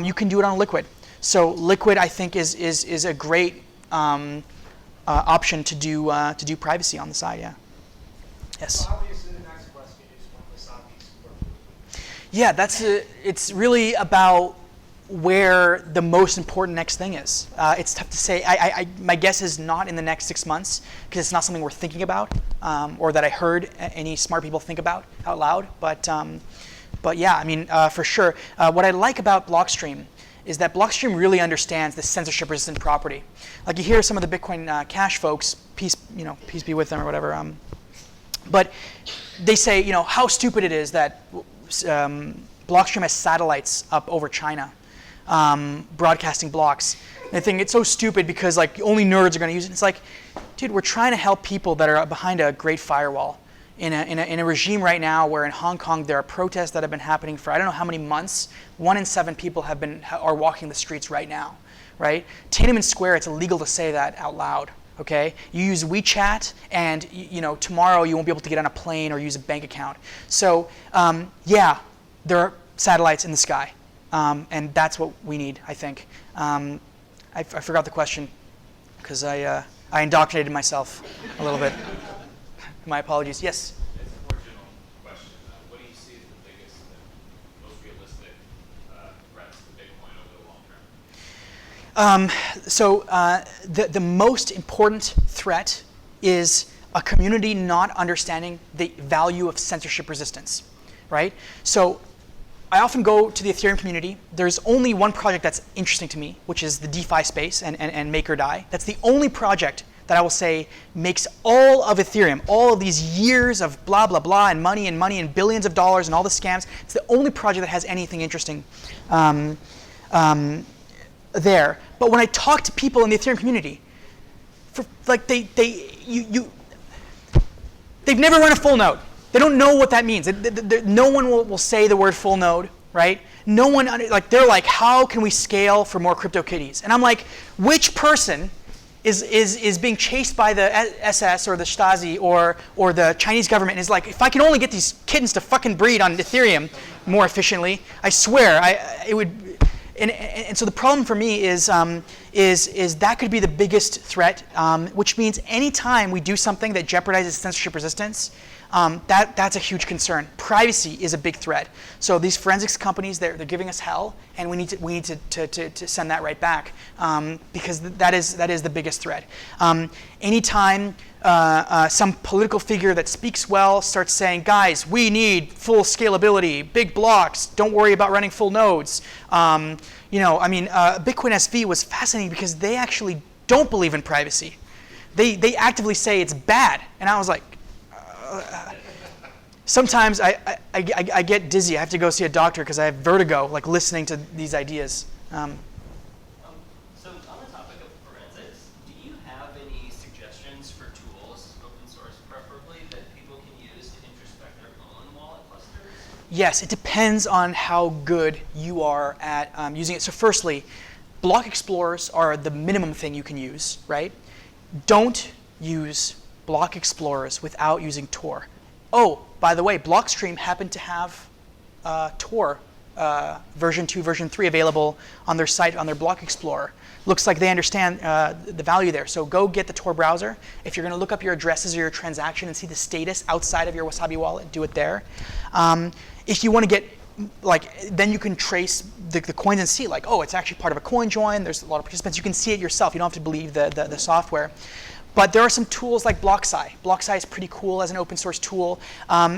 you can do it on Liquid. So Liquid, I think, is a great option to do privacy on the side. Yeah. Yes. So obviously, the next question is when Wasabi's working. Yeah, it's really about where the most important next thing is. It's tough to say. My guess is not in the next 6 months, because it's not something we're thinking about, or that I heard any smart people think about out loud. But yeah, for sure. What I like about Blockstream is that Blockstream really understands the censorship-resistant property. Like, you hear some of the Bitcoin Cash folks, peace be with them or whatever. But they say, how stupid it is that Blockstream has satellites up over China, broadcasting blocks. And I think it's so stupid because only nerds are going to use it. It's like, dude, we're trying to help people that are behind a great firewall in a regime right now where in Hong Kong there are protests that have been happening for I don't know how many months. 1 in 7 people are walking the streets right now, right? Tiananmen Square, it's illegal to say that out loud. Okay, you use WeChat, and tomorrow you won't be able to get on a plane or use a bank account. So yeah, there are satellites in the sky, and that's what we need, I think. I forgot the question because I indoctrinated myself a little bit. My apologies. Yes. It's a more general question. What do you see as the biggest and most realistic threats to Bitcoin over the long term? So the most important threat is a community not understanding the value of censorship resistance, right? So I often go to the Ethereum community. There's only one project that's interesting to me, which is the DeFi space and MakerDAI. That's the only project that I will say makes all of Ethereum, all of these years of blah, blah, blah, and money and billions of dollars and all the scams. It's the only project that has anything interesting there. But when I talk to people in the Ethereum community, they've never run a full node. They don't know what that means. No one will say the word full node, right? No one, like, they're like, how can we scale for more CryptoKitties? And I'm like, which person is being chased by the SS or the Stasi or the Chinese government and is like, if I can only get these kittens to fucking breed on Ethereum more efficiently, I swear, it would. And so the problem for me is that could be the biggest threat, which means anytime we do something that jeopardizes censorship resistance, that's a huge concern. Privacy is a big threat. So these forensics companies, they're giving us hell, and we need to send that right back, because that is the biggest threat. Anytime some political figure that speaks well starts saying, guys, we need full scalability, big blocks, don't worry about running full nodes. Bitcoin SV was fascinating because they actually don't believe in privacy. They actively say it's bad, and I was like, sometimes I get dizzy. I have to go see a doctor because I have vertigo, like listening to these ideas. So on the topic of forensics, do you have any suggestions for tools, open source preferably, that people can use to introspect their own wallet clusters? Yes, it depends on how good you are at using it. So firstly, block explorers are the minimum thing you can use, right? Don't use block explorers without using Tor. Oh, by the way, Blockstream happened to have Tor version 2, version 3 available on their site, on their block explorer. Looks like they understand the value there. So go get the Tor browser. If you're going to look up your addresses or your transaction and see the status outside of your Wasabi wallet, do it there. If you want to get, then you can trace the coins and see, like, oh, it's actually part of a coin join. There's a lot of participants. You can see it yourself. You don't have to believe the software. But there are some tools like BlockSci. BlockSci is pretty cool as an open source tool.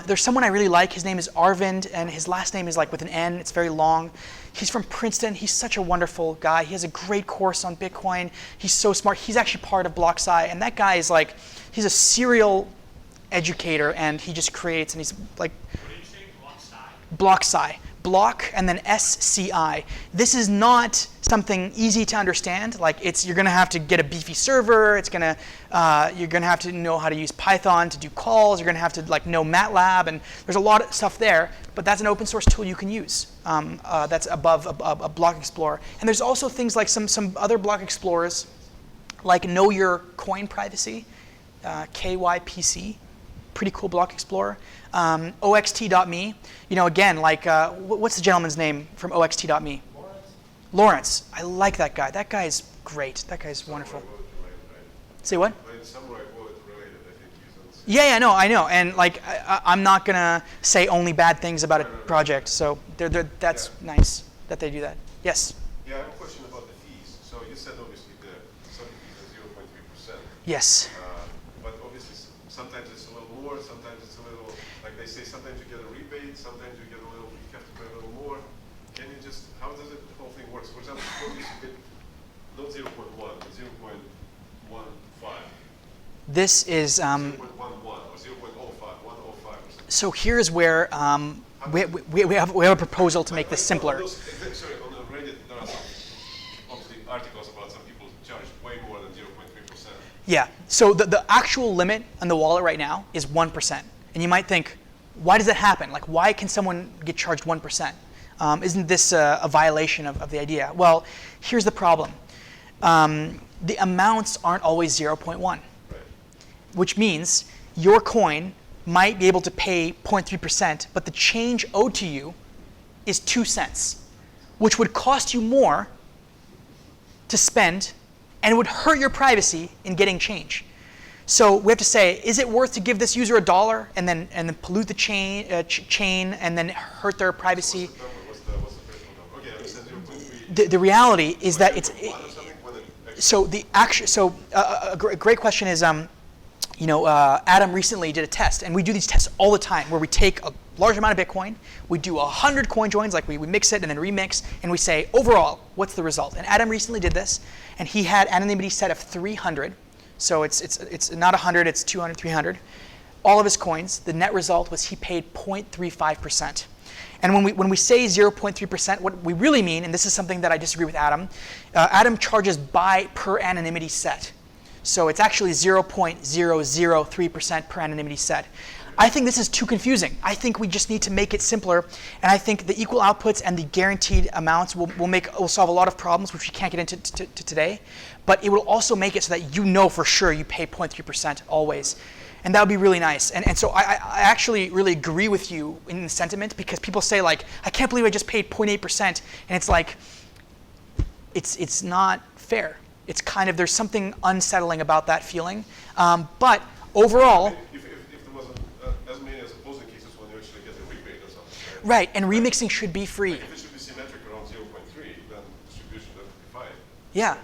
There's someone I really like. His name is Arvind, and his last name is like with an N. It's very long. He's from Princeton. He's such a wonderful guy. He has a great course on Bitcoin. He's so smart. He's actually part of BlockSci, and that guy is like, he's a serial educator, and he just creates, and he's like, What did you say? BlockSci. Block and then SCI. This is not something easy to understand. Like, you're going to have to get a beefy server. You're going to have to know how to use Python to do calls. You're going to have to know MATLAB, and there's a lot of stuff there. But that's an open source tool you can use. That's above a block explorer. And there's also things like some other block explorers, like Know Your Coin Privacy, KYPC. Pretty cool block explorer. OXT.me. Again, what's the gentleman's name from OXT.me? Lawrence. I like that guy. That guy's great. That guy's wonderful. Say what? Yeah, no, I know. And I'm not gonna say only bad things about a project. So that's nice that they do that. Yes. Yeah, I have a question about the fees. So you said obviously the Wasabi fees are 0.3%. Yes. But obviously sometimes it's a little more, sometimes it's a little, like they say, sometimes you get a rebate, sometimes you get a little, you have to pay a little more. Can you just, how does the whole thing work? For example, suppose you get not 0.1, but 0.15. This is 0.11 or 0.05. So here's where we have a proposal to make this simpler. Sorry, on the Reddit there are some obviously articles about some people charge way more than 0.3%. Yeah. So the actual limit on the wallet right now is 1%, and you might think, why does that happen? Like, why can someone get charged 1%? Isn't this a violation of the idea? Well, here's the problem. The amounts aren't always 0.1. Which means your coin might be able to pay 0.3%, but the change owed to you is 2 cents, which would cost you more to spend, and it would hurt your privacy in getting change. So we have to say, is it worth to give this user $1 and then pollute the chain and then hurt their privacy? What's the threshold number? Okay, I said 0.3. The reality is that it's a great question is. Adam recently did a test, and we do these tests all the time where we take a large amount of Bitcoin, we do 100 coin joins, like we mix it and then remix, and we say, overall, what's the result? And Adam recently did this, and he had anonymity set of 300. So it's not 100, it's 200, 300. All of his coins, the net result was he paid 0.35%. And when we say 0.3%, what we really mean, and this is something that I disagree with Adam, Adam charges per anonymity set. So it's actually 0.003% per anonymity set. I think this is too confusing. I think we just need to make it simpler, and I think the equal outputs and the guaranteed amounts will solve a lot of problems, which we can't get into today, but it will also make it so that you know for sure you pay 0.3% always. And that would be really nice. And so I actually really agree with you in the sentiment, because people say, like, I can't believe I just paid 0.8%, and it's like, it's not fair. It's kind of, there's something unsettling about that feeling. But overall, if there was as many as opposing cases when you actually get a rebate or something. Right, and remixing should be free. Like if it should be symmetric around 0.3, then distribution would be fine. Yeah. I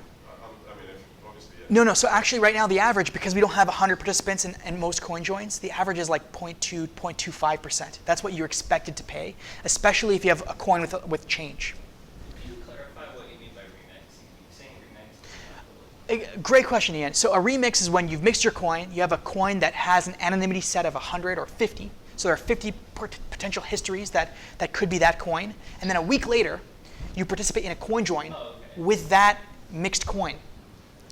mean, obviously, yeah. No, so actually right now the average, because we don't have 100 participants in most coin joins, the average is like 0.2, 0.25%. That's what you're expected to pay, especially if you have a coin with change. Can you clarify what you mean by remix? You keep saying remix. Great question, Ian. So a remix is when you've mixed your coin, you have a coin that has an anonymity set of 100 or 50. So there are 50 potential histories that could be that coin. And then a week later, you participate in a coin join with that mixed coin.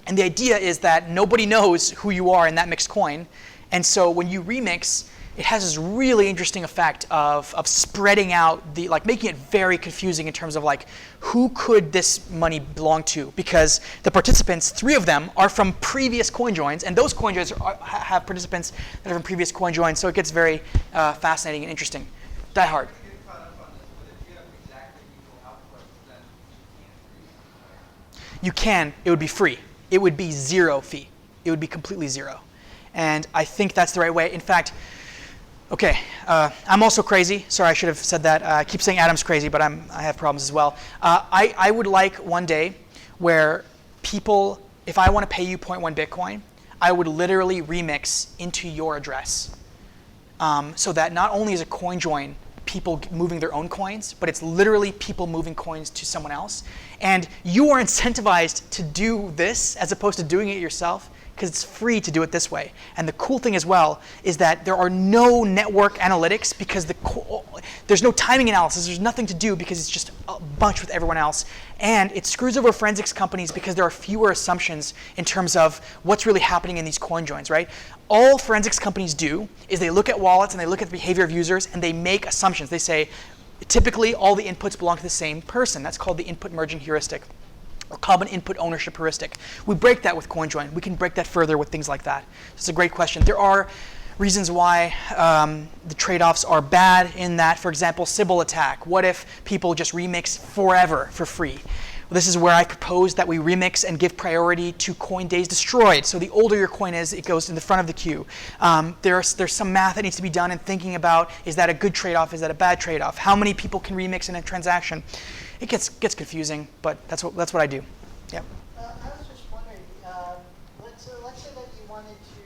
And the idea is that nobody knows who you are in that mixed coin. And so when you remix, it has this really interesting effect of spreading out making it very confusing in terms of like, who could this money belong to? Because the participants, 3 of them, are from previous coin joins, and those coin joins have participants that are from previous coin joins, so it gets very fascinating and interesting. Die hard. Get caught up on this, but if you have exactly equal outputs, then you can't freeze. You can. It would be free. It would be 0 fee. It would be completely 0. And I think that's the right way. In fact, okay, I'm also crazy. Sorry, I should have said that. I keep saying Adam's crazy, but I have problems as well. I would like one day where people, if I want to pay you 0.1 Bitcoin, I would literally remix into your address. So that not only is a coin join people moving their own coins, but it's literally people moving coins to someone else. And you are incentivized to do this as opposed to doing it yourself, because it's free to do it this way. And the cool thing as well is that there are no network analytics, because there's no timing analysis. There's nothing to do because it's just a bunch with everyone else. And it screws over forensics companies because there are fewer assumptions in terms of what's really happening in these coin joins, right? All forensics companies do is they look at wallets and they look at the behavior of users and they make assumptions. They say, typically all the inputs belong to the same person. That's called the input merging heuristic, or common input ownership heuristic. We break that with CoinJoin. We can break that further with things like that. It's a great question. There are reasons why the trade-offs are bad in that, for example, Sybil attack. What if people just remix forever for free? Well, this is where I propose that we remix and give priority to coin days destroyed. So the older your coin is, it goes in the front of the queue. There's some math that needs to be done in thinking about, is that a good trade-off, is that a bad trade-off? How many people can remix in a transaction? It gets confusing, but that's what I do. Yeah. I was just wondering, let's say that you wanted to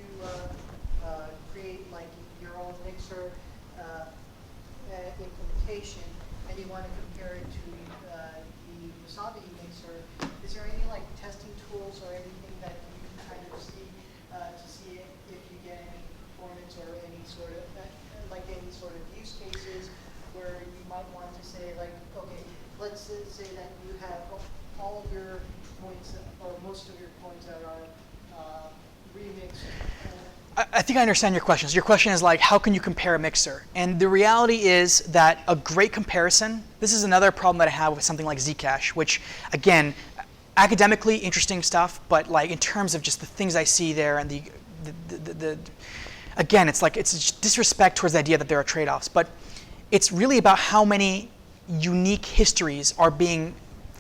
create like your own mixer implementation, and you want to compare it to the Wasabi mixer. Is there any like testing tools or anything that you can kind of see to see if you get any performance or any sort of use cases where you might want to say like, okay, let's say that you have all of your points, or most of your points that are remixed. I think I understand your question. So your question is like, how can you compare a mixer? And the reality is that a great comparison, this is another problem that I have with something like Zcash, which again, academically interesting stuff, but like in terms of just the things I see there and again, it's like, it's disrespect towards the idea that there are trade-offs, but it's really about how many unique histories are being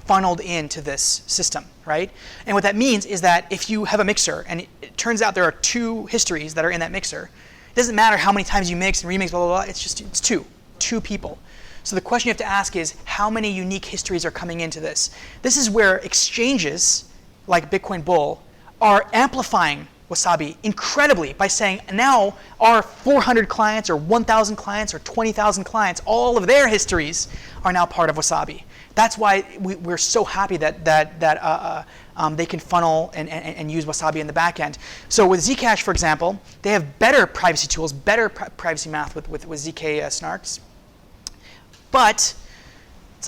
funneled into this system, right? And what that means is that if you have a mixer and it turns out there are 2 histories that are in that mixer, it doesn't matter how many times you mix and remix, blah, blah, blah, it's 2 people. So the question you have to ask is, how many unique histories are coming into this? This is where exchanges like Bitcoin Bull are amplifying Wasabi incredibly by saying now our 400 clients or 1,000 clients or 20,000 clients, all of their histories are now part of Wasabi. That's why we're so happy that they can funnel and use Wasabi in the back end. So with Zcash, for example, they have better privacy tools, better privacy math with ZK snarks. But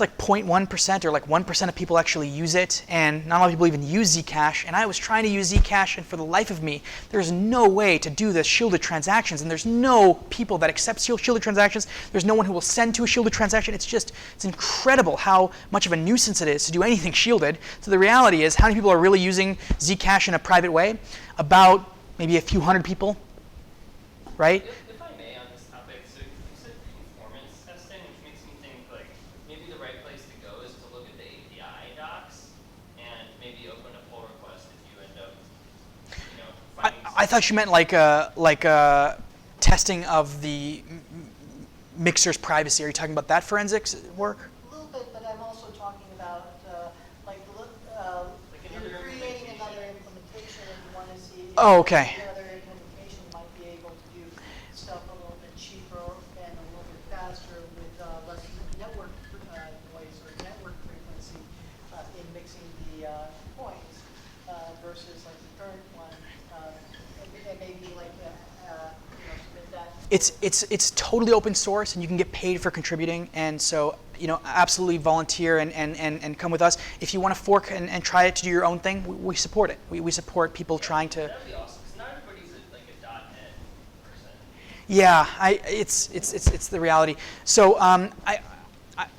it's like 0.1% or like 1% of people actually use it, and not a lot of people even use Zcash. And I was trying to use Zcash, and for the life of me, there's no way to do the shielded transactions, and there's no people that accept shielded transactions. There's no one who will send to a shielded transaction. It's incredible how much of a nuisance it is to do anything shielded. So the reality is, how many people are really using Zcash in a private way? About maybe a few hundred people, right? If I may on this topic, so you said conformance testing, which makes me think like maybe the right place to go is to look at the API docs and maybe open a pull request if you end up, finding. I thought you meant like testing of the mixer's privacy. Are you talking about that forensics work? A little bit, but I'm also talking about you're creating another implementation and you want to see if Oh, okay. the other implementation might be able to do stuff a little bit cheaper and a little bit faster with less network noise or network frequency in mixing the coins versus like the current one. And maybe like submit that. It's totally open source, and you can get paid for contributing. And so, absolutely volunteer and come with us. If you want to fork and try it to do your own thing, we support it. We support people trying to. That'd be awesome, because not everybody's a .NET person. Yeah, it's the reality. So I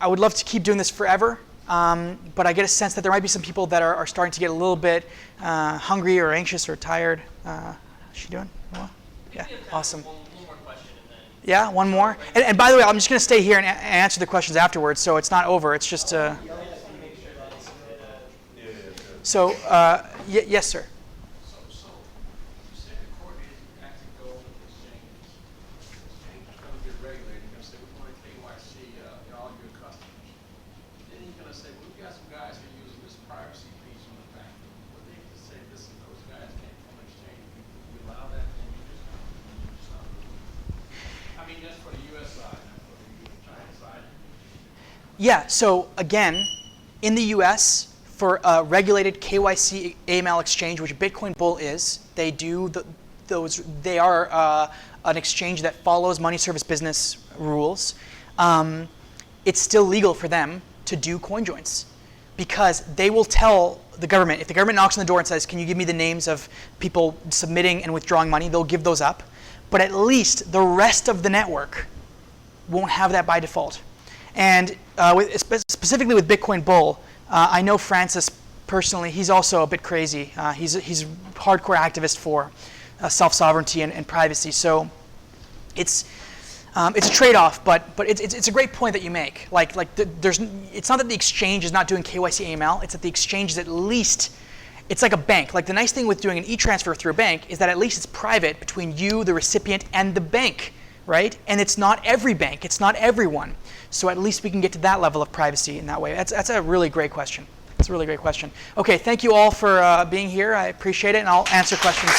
would love to keep doing this forever, but I get a sense that there might be some people that are starting to get a little bit hungry or anxious or tired. How's she doing? Well, yeah, awesome. One more question and then. Yeah, one more. And by the way, I'm just going to stay here and answer the questions afterwards, so it's not over. It's just. So, yes, sir. So you said the court is acting go with exchanges. Exchanges going to get regulated. You're going to say, we're going to KYC all your customers. Then you're going to say, well, we've got some guys who are using this privacy piece on the back. But they can say, listen, those guys can't come exchange. We allow that, and you just not. I mean, that's for the U.S. side, not for the China side. Yeah, so again, in the US, for a regulated KYC AML exchange, which Bitcoin Bull is, they do they are an exchange that follows money service business rules. It's still legal for them to do coin joins because they will tell the government, if the government knocks on the door and says, can you give me the names of people submitting and withdrawing money, they'll give those up. But at least the rest of the network won't have that by default. And specifically with Bitcoin Bull, I know Francis personally. He's also a bit crazy. He's a hardcore activist for self-sovereignty and privacy. So it's a trade-off, but it's a great point that you make. It's not that the exchange is not doing KYC AML. It's that the exchange is at least. It's like a bank. Like the nice thing with doing an e-transfer through a bank is that at least it's private between you, the recipient, and the bank, right? And it's not every bank. It's not everyone. So at least we can get to that level of privacy in that way. That's a really great question. It's a really great question. Okay, thank you all for being here. I appreciate it, and I'll answer questions.